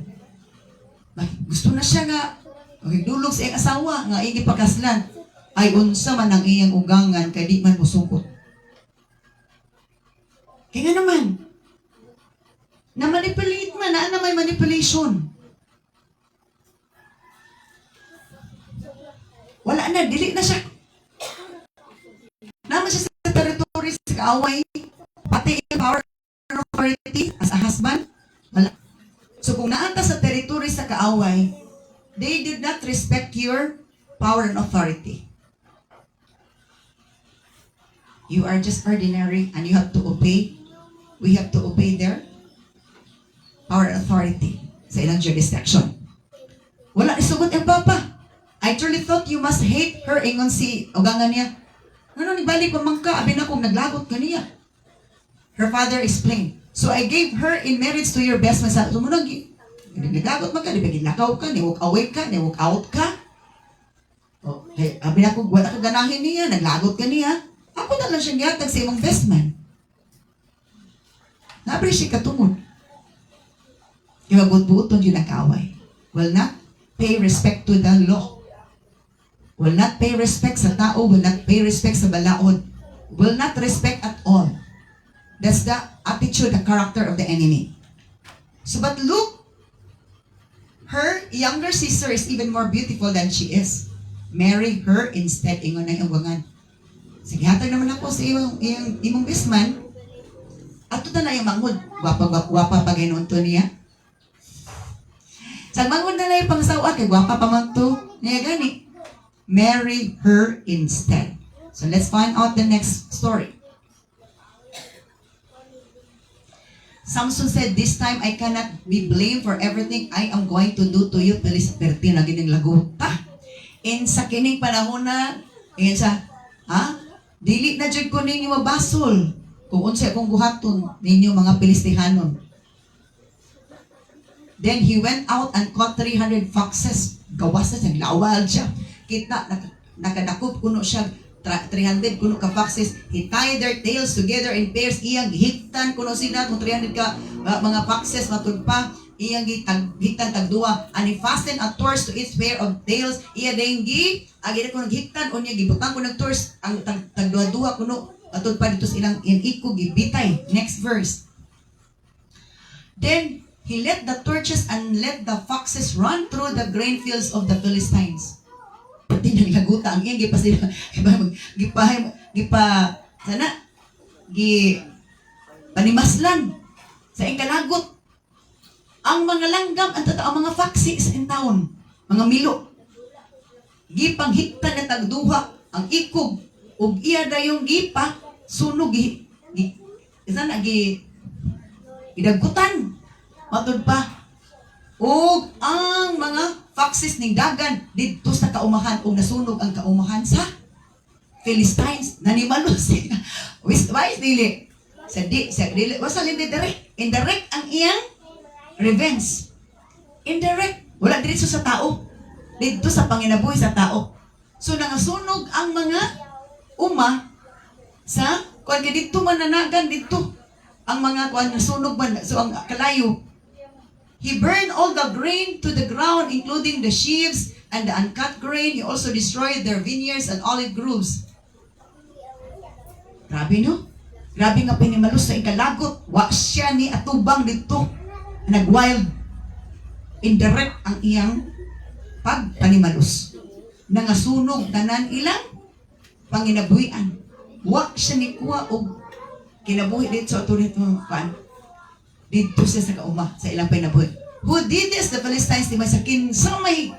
Gusto na siya nga. Dulog sa iyang asawa nga iyang ipakaslan. Ay unsa man ang iyang ugangan kay di man musukot. Kaya nga naman, na-manipulate man, na may manipulation. Wala na, dili na siya. Naman siya sa territory, sa kaaway, pati yung power and authority as a husband. Wala. So kung naanta sa territory sa kaaway, they did not respect your power and authority. You are just ordinary and you have to obey. We have to obey their power and authority sa ilang jurisdiction. Wala isugot ang papa. I truly thought you must hate her. Ingon si ugangan niya. Ano ni balik pa man ka? Abi na kung naglagot ka niya. Her father explained. So I gave her in marriage to your best man. Sa sumunod, naglagot man ka, di ba ginakaw ka, ni-walk away ka, ni-walk out ka. Okay, abi na kung wala ka ganahin niya, naglagot ka niya. Ako na lang siyang yatag sa imong best man. Na-appreciate ka tungod. Iwagot-buoton yun ang kaaway. Will not pay respect to the law. Will not pay respect sa tao. Will not pay respect sa balaod. Will not respect at all. That's the attitude, the character of the enemy. So but look, her younger sister is even more beautiful than she is. Marry her instead. Ingon na yung wangan. Sige, hatag naman ako sa imong bisman. At ito na yung mangod. Gwapa pa ganoon to niya. Sa mangod na lang yung pangsawa, kay gwapa pa man to niya gani. Marry her instead. So let's find out the next story. Samson said, this time I cannot be blamed for everything I am going to do to you. Pelis perti na gining laguta. In sa kining panahon na, dili na dyan ko ninyo mabasol. Kung unsa akong buhaton ninyo mga Pilistihanon. Then he went out and caught 300 foxes. Gawas na siya, lawal siya. Kita, nakadakop kuno siya, 300 kuno ka foxes. He tied their tails together in pairs. Iyang hiktan kuno sila, kung 300 ka mga foxes, matod pa. Iyang hiktan tagduwa. And he fastened a torch to each pair of tails. Iya denggi, agad ko naghiktan, o niya gibutang ko ng torch, ang tagduwa-duwa kuno. Atod pa dito silang iniko gibitay. Next verse. Then he let the torches and let the foxes run through the grain fields of the Philistines. Pati naglaguta ang iyang gipa panimaslan sa ikalagot. Ang mga langgam ang mga foxes in town, mga milo. Gipanghiktan na tagduha ang ikog ug iya dayong gipa sunog gidagutan matud pa ug ang mga foxes ning dagan didto sa kaumahan ug nasunog ang kaumahan sa Philistines nanimalos wise dili wasa dili direct indirect ang iyang revenge indirect wala diretso sa tao didto sa panginabuhi sa tao so nangasunog ang mga sa kuan kay dito mananagan dito ang mga kuan nasunog man so ang kalayo. He burned all the grain to the ground including the sheaves and the uncut grain. He also destroyed their vineyards and olive groves. Grabe no? Grabe nga pinimalos sa ikalagot. Wa siya ni atubang dito. Nag-wild. Indirect ang iyang pagpanimalos. Nangasunog tanan ilang panginabuhian. Wa siya ni kuha og kinabuhi dito sa authority mo kan. Dito siya sa kauma sa ilang pinabuhi. Who did this? The Philistines di man sa kinsamay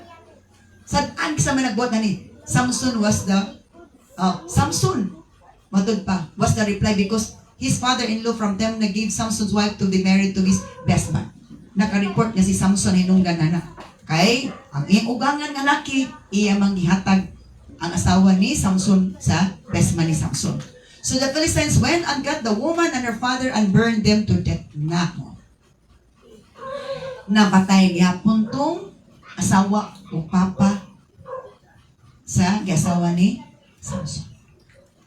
sad-ag sa managbuhat nani. Samson was the Samson matud pa was the reply because his father-in-law from them na gave Samson's wife to be married to his best man. Naka-report niya si Samson hinungdan na Kay ang iyang ugangan nga laki, iya manggihatag ang asawa ni Samson sa best man ni Samson. So the Philistines went and got the woman and her father and burned them to death. Napatay gyapon tong asawa o papa sa giasawa ni Samson.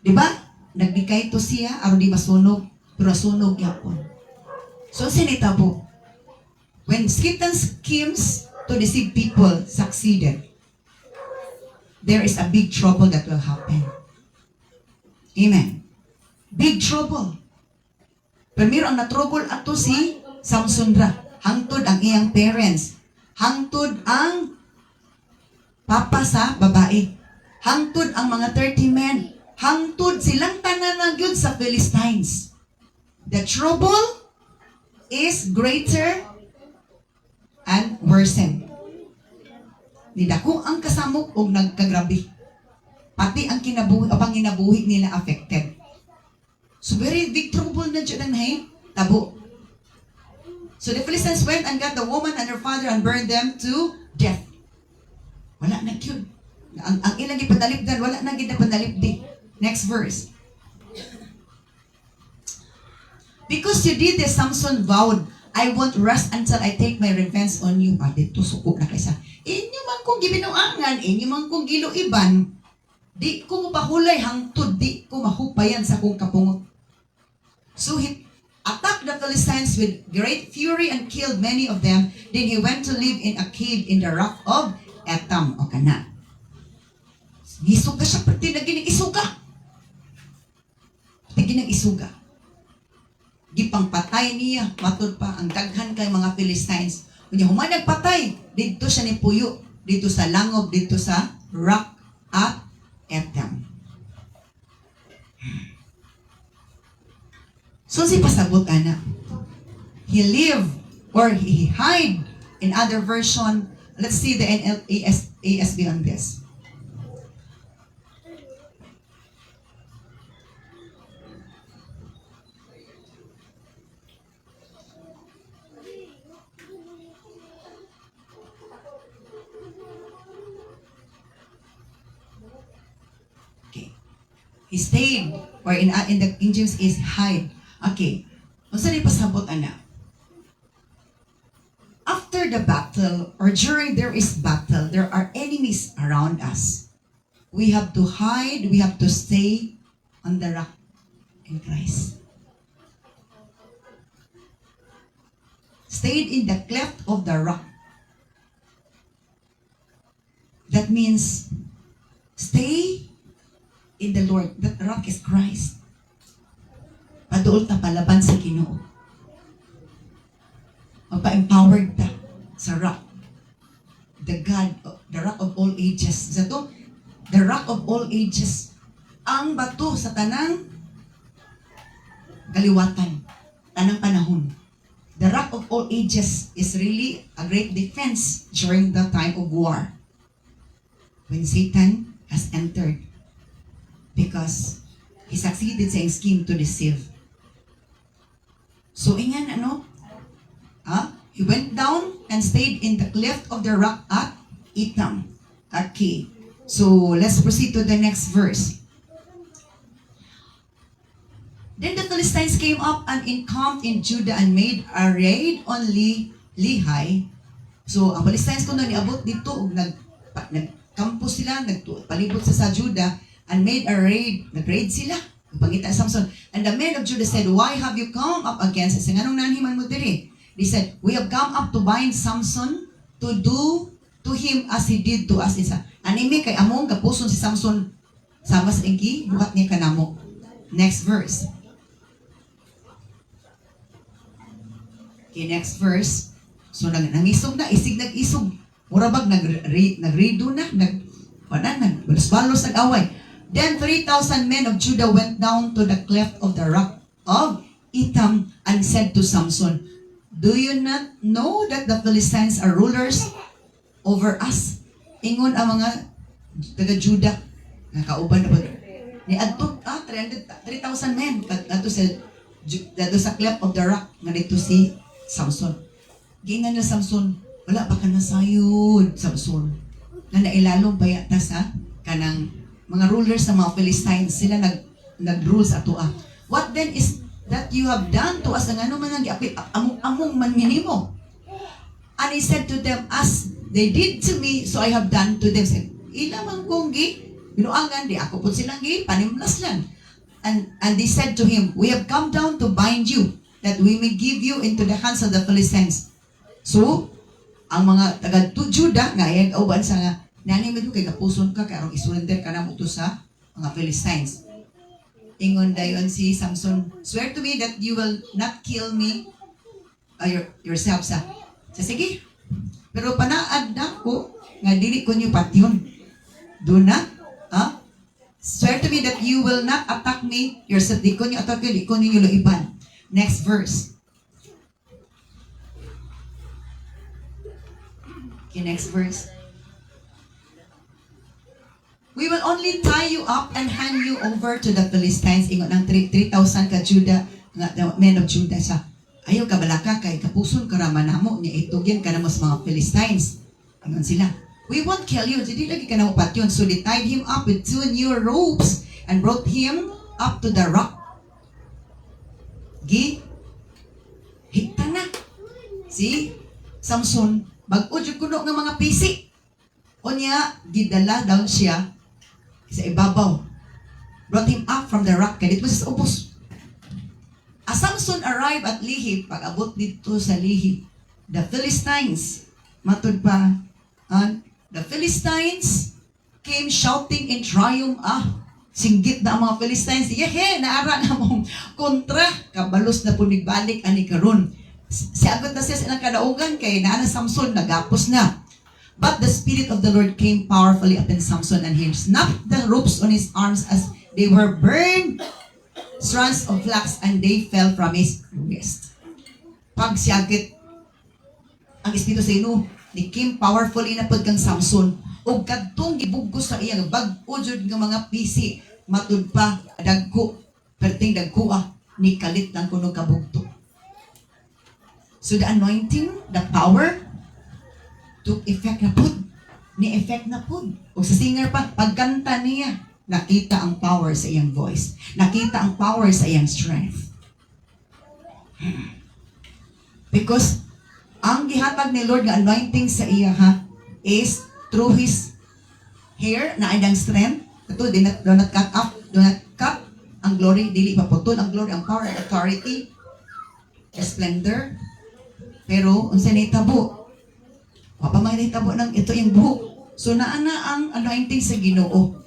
Di ba? Nagbigay to siya aron di masunog, pero sunog gyapon. So sinitabo. When Satan's schemes to deceive people succeeded, there is a big trouble that will happen. Amen. Big trouble. Primero ang na-trouble ato si Samson ra. Hangtod ang iyang parents. Hangtod ang papa sa babae. Hangtod ang mga 30 men. Hangtod silang tanan na gyud sa Philistines. The trouble is greater and worsen. Nidako ang kasamok og nagkagrabe. Pati ang panginabuhi nila affected. So very big trouble na dyan ang tabo. So the Philistines went and got the woman and her father and burned them to death. Wala na yun. Ang ilang ipadalipdan, wala na gid padalipdi. Next verse. Because you did this, Samson vowed, I won't rest until I take my revenge on you. Dito suko na kaysa. Inyo man kong gibinuangan, inyo man kong giluiban. Di ko mapahulay hangtod, di ko mahupayan sa kong kapungot. So he attacked the Philistines with great fury and killed many of them. Then he went to live in a cave in the rock of Etam. O kana. Isuga siya, pati na ginag-isuga. Pati ginag-isuga. Gipang patay niya, matod pa ang daghan kay mga Philistines. Kung human nagpatay, dito siya ni Puyo, dito sa langob, dito sa rock at Etam. So si pasabot ana. He lived or he hide in other version. Let's see the ASB on this. He stayed, or in the King James is hide. Okay. Unsa ni pasabot ana? After the battle, or during there is battle, there are enemies around us. We have to hide, we have to stay on the rock in Christ. Stayed in the cleft of the rock. That means, stay in the Lord. That rock is Christ. Paduol ta palaban sa Ginoo. Magpa-empowered ta sa rock. The rock of all ages. Zato, the rock of all ages. Ang bato sa tanang kaliwatan, tanang panahon. The rock of all ages is really a great defense during the time of war. When Satan has entered. Because he succeeded sa scheme to deceive. So, ingan, he went down and stayed in the cleft of the rock at Etam. Okay. So, let's proceed to the next verse. Then the Philistines came up and encamped in Judah and made a raid on Lehi. So, ang Philistines kung niabot dito, nagkampo sila, nagpalibot sa Judah, and made a raid. Nag-raid sila. Pangita Samson. And the men of Judah said, why have you come up against us? Anong nanhiman mo diri? They said, we have come up to bind Samson to do to him as he did to us. Anime kay among kapuson si Samson sama sa ingki, buhat niya kanamo. Next verse. Okay, next verse. So, nangisog na, isig nag-isog. Murabag, nagredo na, balos nag-away. Then 3,000 men of Judah went down to the cleft of the rock of Etam and said to Samson, do you not know that the Philistines are rulers over us? Ingon ang mga taga-Judah, nakauban na ba? Ni adto 3,000 men ato sa cleft of the rock nga dito si Samson. Gingan na Samson, wala pa ka nasayod, Samson. Na nailalong bayata sa kanang mga rulers sa mga Philistines, sila nag-rule sa atua. What then is that you have done to us? Ang ano man ang among man minimo. And he said to them, as they did to me, so I have done to them. Said, ilamang kong binuangan, di ako po silang panimlas lang. And they said to him, we have come down to bind you, that we may give you into the hands of the Philistines. So, ang mga taga-Juda, nga yung kauban sa nga, nanimid mo kay kapuson ka, kaya isurrender ka na mo to sa mga Philistines. Ingon dayon si Samson, swear to me that you will not kill me yourself sa. Sige. Pero panaad na ko, nga dili ko niyo patyon. Do not, swear to me that you will not attack me yourself. Di ko niyo attack yun, di ko niyo luiban. Next verse. Okay, next verse. We will only tie you up and hand you over to the Philistines. Ingon ng 3,000 ka Judah, men of Judah sa. Ayaw ka balaka kay kapuson karaman namo niya itugyan ka na mo sa mga Philistines. Ingon sila, we won't kill you. Jadi lagi ka na mo patyon. So they tied him up with 2 new ropes and brought him up to the rock. Hita na. Si Samson, bag-o jud kuno nga mga pisi. O niya, gidala down siya sa ibabaw. Brought him up from the rock. Kaya dito sa ubos. As Samson arrived at Lehi, pag-abot dito sa Lehi, the Philistines, matud pa, the Philistines came shouting in triumph. Singgit na ang mga Philistines. Yehe, naara na mong kontra. Kabalos na punigbalik ani karon. Siagot na siya silang kadaugan kay naana Samson, nagapos na. But the Spirit of the Lord came powerfully upon Samson, and he snapped the ropes on his arms as they were burned strands of flax, and they fell from his wrist. Pag siagit ang Espiritu sa ino, ni came powerfully na pod kang Samson, o kadtong gibugos sa iyang bag-o jud nga mga pisi, matud pa dagko, perting dagko ni kalit lang kuno kabugto. So the anointing, the power, took effect na pod. Ni effect na pod. O sa singer pa, pagkanta niya, nakita ang power sa iyang voice. Nakita ang power sa iyang strength. Because ang gihatag ni Lord nga anointing sa iya is through His hair na ay dang strength. Ito, do not cut up, do not cut ang glory, dili paputol ang glory, ang power, and authority, the splendor. Pero, unsa na itabo? Wapa mga itabo ng ito yung buhok. So, naana ang anointing sa Ginoo.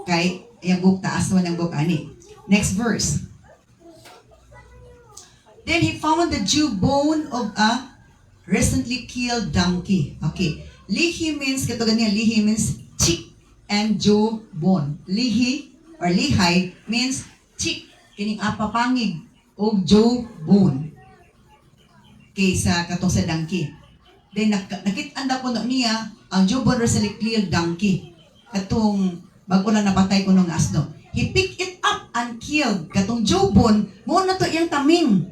Kay yung buhok, taas naman ang buhok, ani. Next verse. Then he found the jawbone of a recently killed donkey. Okay. Lihi means, kato ganyan, lihi means cheek and jawbone. Lihi or lihay means cheek, kining apapangig o jawbone. Kaysa katong sa donkey. Then nakit-anda ko niya ang jawbone recently killed donkey. Katong bago na napatay ko nung asno. He picked it up and killed. Katong jawbone, mo na to iyang taming.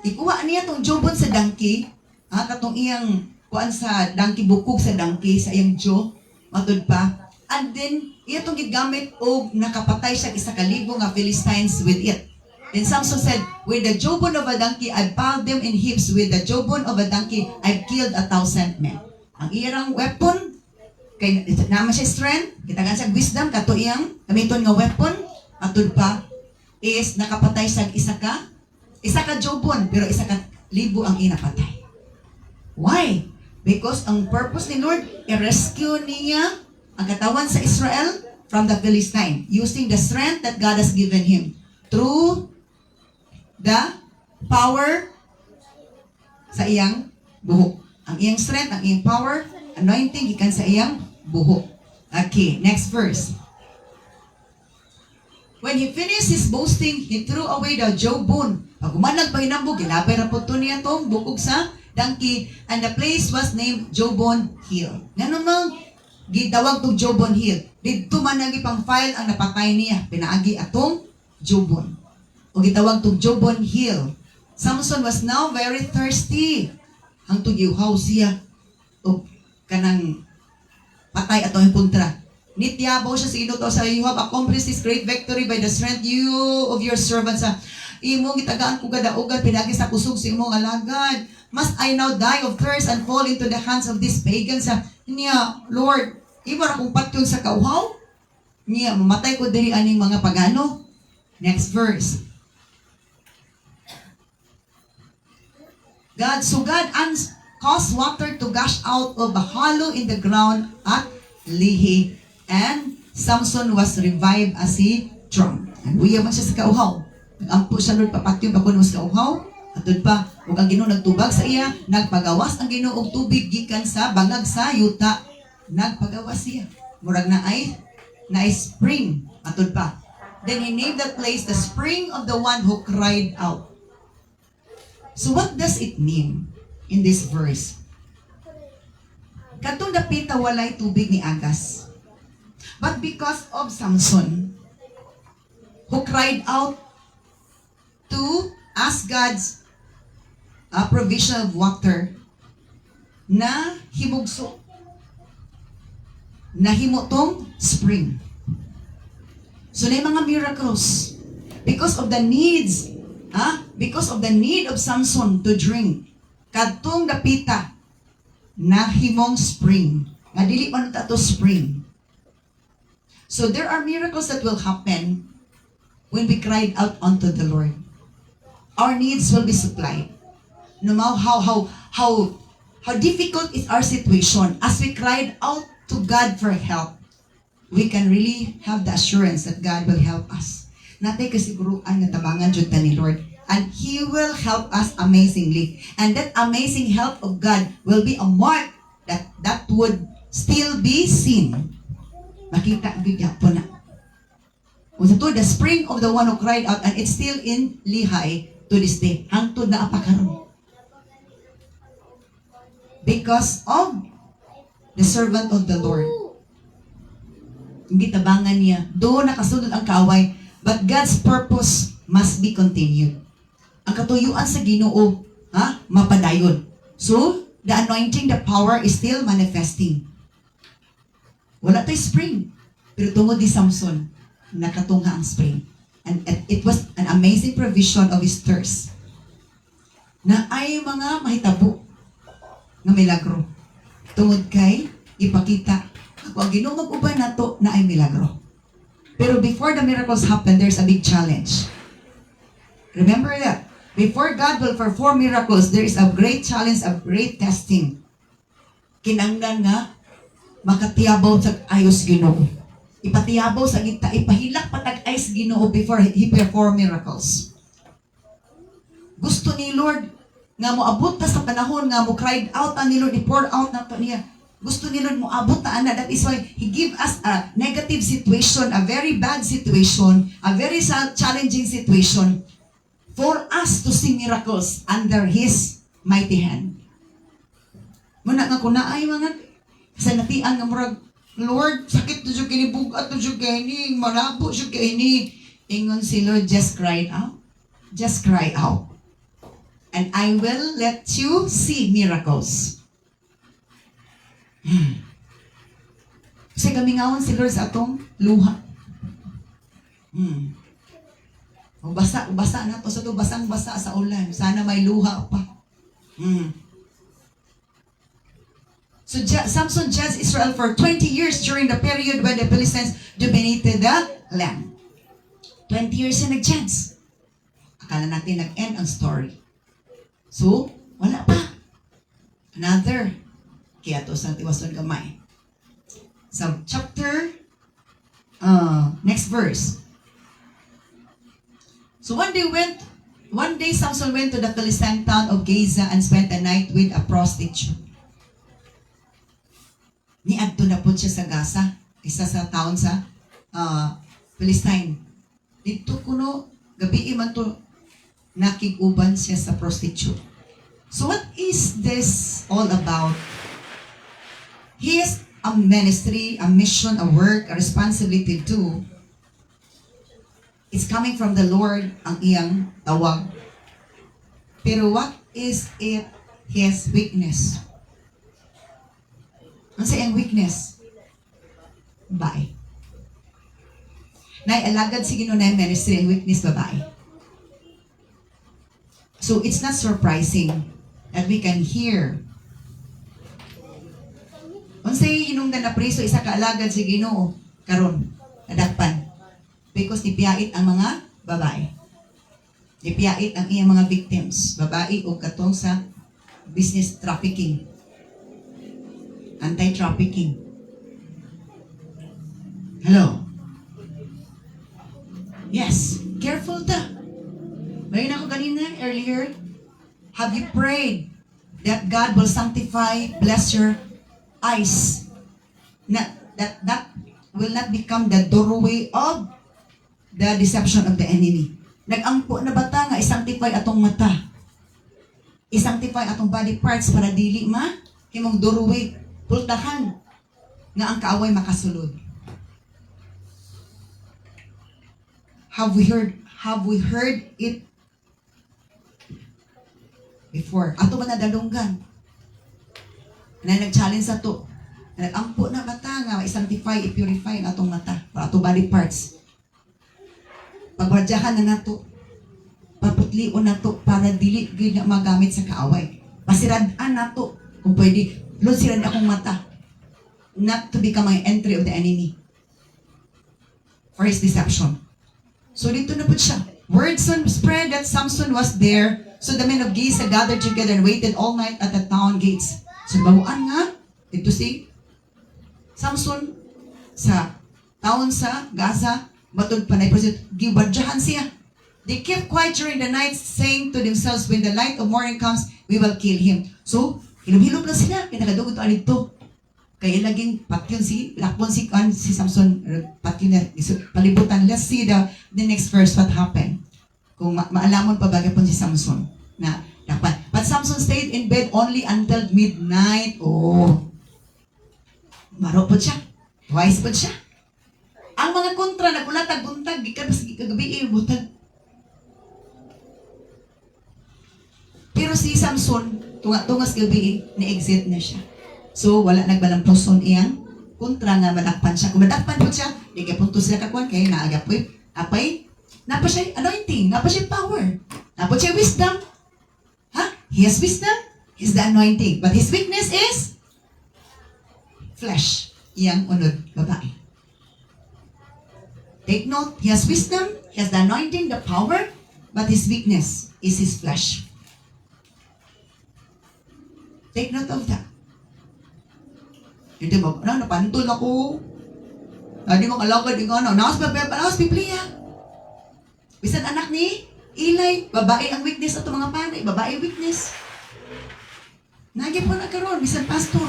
Ikuha niya tong jawbone sa donkey, katong iyang kuan sa donkey, bukog sa donkey sa iyang jaw, matud pa. And then iya tong gigamit og nakapatay siya isa ka libo nga Philistines with it. Then Samson said, with the jawbone of a donkey, I piled them in heaps. With the jawbone of a donkey, I killed 1,000 men. Ang iyang weapon, kay naman siya strength, kitagan siya wisdom, kato iyang gamiton nga weapon, matud pa, is nakapatay siya isa ka jawbone, pero isa ka libo ang inapatay. Why? Because ang purpose ni Lord, i-rescue niya ang katawan sa Israel from the Philistine, using the strength that God has given him through the power sa iyang buhok. Ang iyang strength, ang iyang power, anointing, ikan sa iyang buhok. Okay, next verse. When he finished his boasting, he threw away the jawbone. Pag umanag pa hinambog, ginapay na po niya itong bukog sa donkey, and the place was named Jawbone Hill. Nga namang gitawag itong Jawbone Hill. Dito man nagipang file ang napatay niya, pinaagi atong jawbone. O gitawag itong Jawbone Hill. Samson was now very thirsty. hangtod giuhaw siya o kanang patay ato ang puntra. Nityabaw siya sa Ginoo sa you have accomplished this great victory by the strength you of your servants. Imong gitagaan ko kadaugan pinagi sa kusog sa imong alagad. Must I now die of thirst and fall into the hands of these pagans? Niya, Lord, imo ra kong patyon sa kauhaw? Niya, mamatay ko diri aning mga pagano. Next verse. God caused water to gush out of a hollow in the ground at Lehi, and Samson was revived as he drank. And buya man siya sa kauhaw. Nag-ampo siya Lord papatyon pa kuno sa kauhaw. Atod pa, ug ang Ginoo nagtubag sa iya, nagpagawas ang Ginoo og tubig gikan sa bangag sa yuta. Nagpagawas siya. Murag na ay spring. Atod pa. Then he named that place the spring of the one who cried out. So what does it mean in this verse? Katong dapita walay tubig ni Agas. But because of Samson, who cried out to ask God's provision of water, na himugso, na himutong spring. So na mga miracles because of the needs, because of the need of Samson to drink. Kadtong dapita na himong spring. Nga dili man ta to spring. So there are miracles that will happen when we cried out unto the Lord. Our needs will be supplied. No matter how difficult is our situation, as we cried out to God for help, we can really have the assurance that God will help us. Natay kasiguruan nga tabangan jud ta ni Lord, and He will help us amazingly. And that amazing help of God will be a mark that would still be seen. Makita gyud po na. Unsa to, the spring of the one who cried out, and it's still in Lehi to this day. Hangtod na apakaron. Because of the servant of the Lord. Gitabangan niya. Doon nakasunod ang kaaway. But God's purpose must be continued. Ang katuyuan sa Ginoo, mapadayon. So, the anointing, the power is still manifesting. Wala tayo spring. Pero tungod ni Samson, nakatunga ang spring. And it was an amazing provision of his thirst. Na ay mga mahitabo nga milagro. Tungod kay ipakita kung Ginoo mag-uban nato na ay milagro. Pero before the miracles happen, there's a big challenge. Remember that. Before God will perform miracles, there is a great challenge, a great testing. Kinanglan nga makatiyabaw sa ayos Ginoo. Ipatiyabaw sa gita, ipahilak patag ayos Ginoo before He perform miracles. Gusto ni Lord nga moabot ta sa panahon nga mo cried out ni Lord, i-pour out na to niya. Gusto ni Lord mo abot ta ana. That is why He give us a negative situation, a very bad situation, a very challenging situation for us to see miracles under His mighty hand. Muna nga kunaay mga sanatian nga murag, Lord, sakit to siya kini, bugat to siya kini, malabo siya kini. Ingon si Lord, just cried out. Just cry out. And I will let you see miracles. Kasi gamingawon si Lord sa atong luha. Basa na to sa to, basang-basa sa ulan. Sana may luha pa. So Samson judged Israel for 20 years during the period when the Philistines dominated the land. 20 years na nag-judge. Akala natin nag-end ang story. So, wala pa. Another. Kaya to sa tiwason gamay. So, chapter, next verse. So one day Samson went to the Philistine town of Gaza and spent the night with a prostitute. Niadto na po siya sa Gaza, isa sa town sa Philistine. Dito kuno, gabi man to, nakiguban siya sa prostitute. So what is this all about? He has a ministry, a mission, a work, a responsibility to do. It's coming from the Lord ang iyang tawag. Pero what is it his weakness. Ano sa iyang weakness? Babae. Alagad si Ginoo na yung ministry and weakness babae. So it's not surprising that we can hear unsay hinungdan na preso isa ka alagad si Ginoo karon nadakpan because nipiyait ang mga babae. Nipiyait ang iyang mga victims, babae o katong sa business trafficking. Anti-trafficking. Hello? Yes, careful ta. Bayin ako kanina earlier. Have you prayed that God will sanctify, bless your eyes? That will not become the doorway of the deception of the enemy. Nag-ampo na bata nga isanctify atong mata. Isanctify atong body parts para dili himong doorway, pultahan nga ang kaaway makasulod. Have we heard it before? Ato ba nadalunggan? Na nag-challenge sa to. Nag-ampo na bata nga i-sanctify, i-purify ang atong mata para atong body parts. Pagwadyahan na nato, paputlion na to para dili gid na magamit sa kaaway. Pasiradaan na to kung pwede. Lord, sirad akong mata. Not to become an entry of the enemy for his deception. So dito na po siya. Word spread that Samson was there. So the men of Giza gathered together and waited all night at the town gates. So bawaan nga, ito si Samson sa town sa Gaza, matod pa na giwadyahan siya. They kept quiet during the night, saying to themselves, when the light of morning comes, we will kill him. So, hilom-hilom na sila, kinakadugod to alito. Kaya laging patyon lakbon si Samson, patyon na, palibutan. Let's see the next verse, what happened. Kung maalamon pa bagay si Samson na dapat. But Samson stayed in bed only until midnight. Oh, maro po siya. Wise po siya. Ang mga kontra, nagulatag, buntag, gikan sa kagabi, butag. Pero si Samson, tungas gabi, ni-exit na siya. So, wala nagbalamposon iyang kontra nga madakpan siya. Kung madakpan po siya, di ka punto sila kakuan, kaya naagapoy, apay, napa siya anointing, napa siya power, napa siya wisdom. Ha? He has wisdom, he's the anointing. But his weakness is flesh. Iyang unod, babae. Take note, he has wisdom, he has the anointing, the power, but his weakness is his flesh. Take note of that. Hindi ba, napantol ako. Hindi mo kalagad yung nakas Biblia. Bisan anak ni Eli, babae ang weakness ato mga panay, babae weakness. Nagyan po nagkaroon, bisan pastor.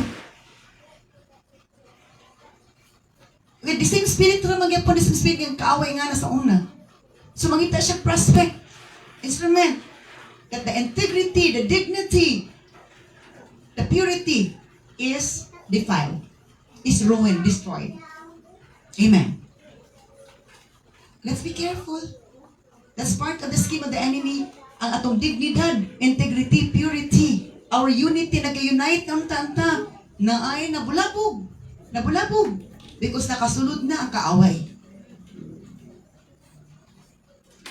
With the same spirit, nagyan po the same spirit yung kaaway nga na sa una. So mangita siya prospect, instrument, that the integrity, the dignity, the purity is defiled, is ruined, destroyed. Amen. Let's be careful. That's part of the scheme of the enemy. Ang atong dignidad, integrity, purity, our unity, nag-unite ng tanta, na ay nabulabog. Nabulabog. Because nakasulod na ang kaaway.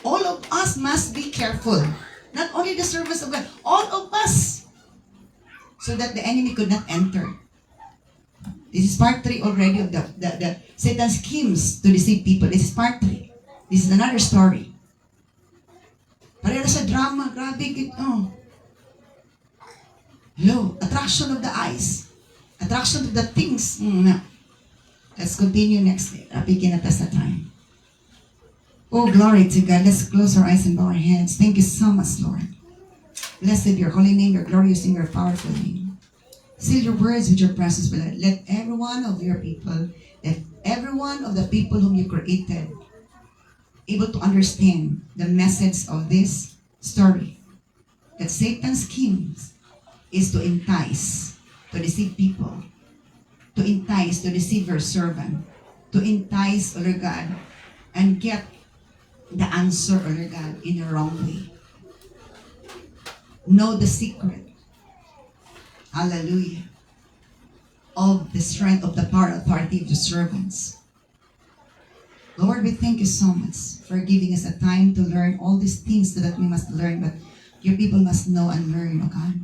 All of us must be careful. Not only the servants of God, all of us. So that the enemy could not enter. This is part 3 already of the Satan's schemes to deceive people. This is part 3. This is another story. Pareho sa drama, grabe ito. Hello, attraction of the eyes. Attraction of the things. Let's continue next. Pigyan natin sa time. Oh, glory to God. Let's close our eyes and bow our heads. Thank you so much, Lord. Blessed be your holy name, your glorious name, your powerful name. Seal your words with your precious blood. Let every one of your people, let every one of the people whom you created, able to understand the message of this story. That Satan's schemes is to entice, to deceive people, to entice, to deceive your servant, to entice, O Lord God, and get the answer, O Lord God, in the wrong way. Know the secret. Hallelujah. Of the strength of the power and authority of the servants. Lord, we thank you so much for giving us a time to learn all these things that we must learn, but your people must know and learn, O God.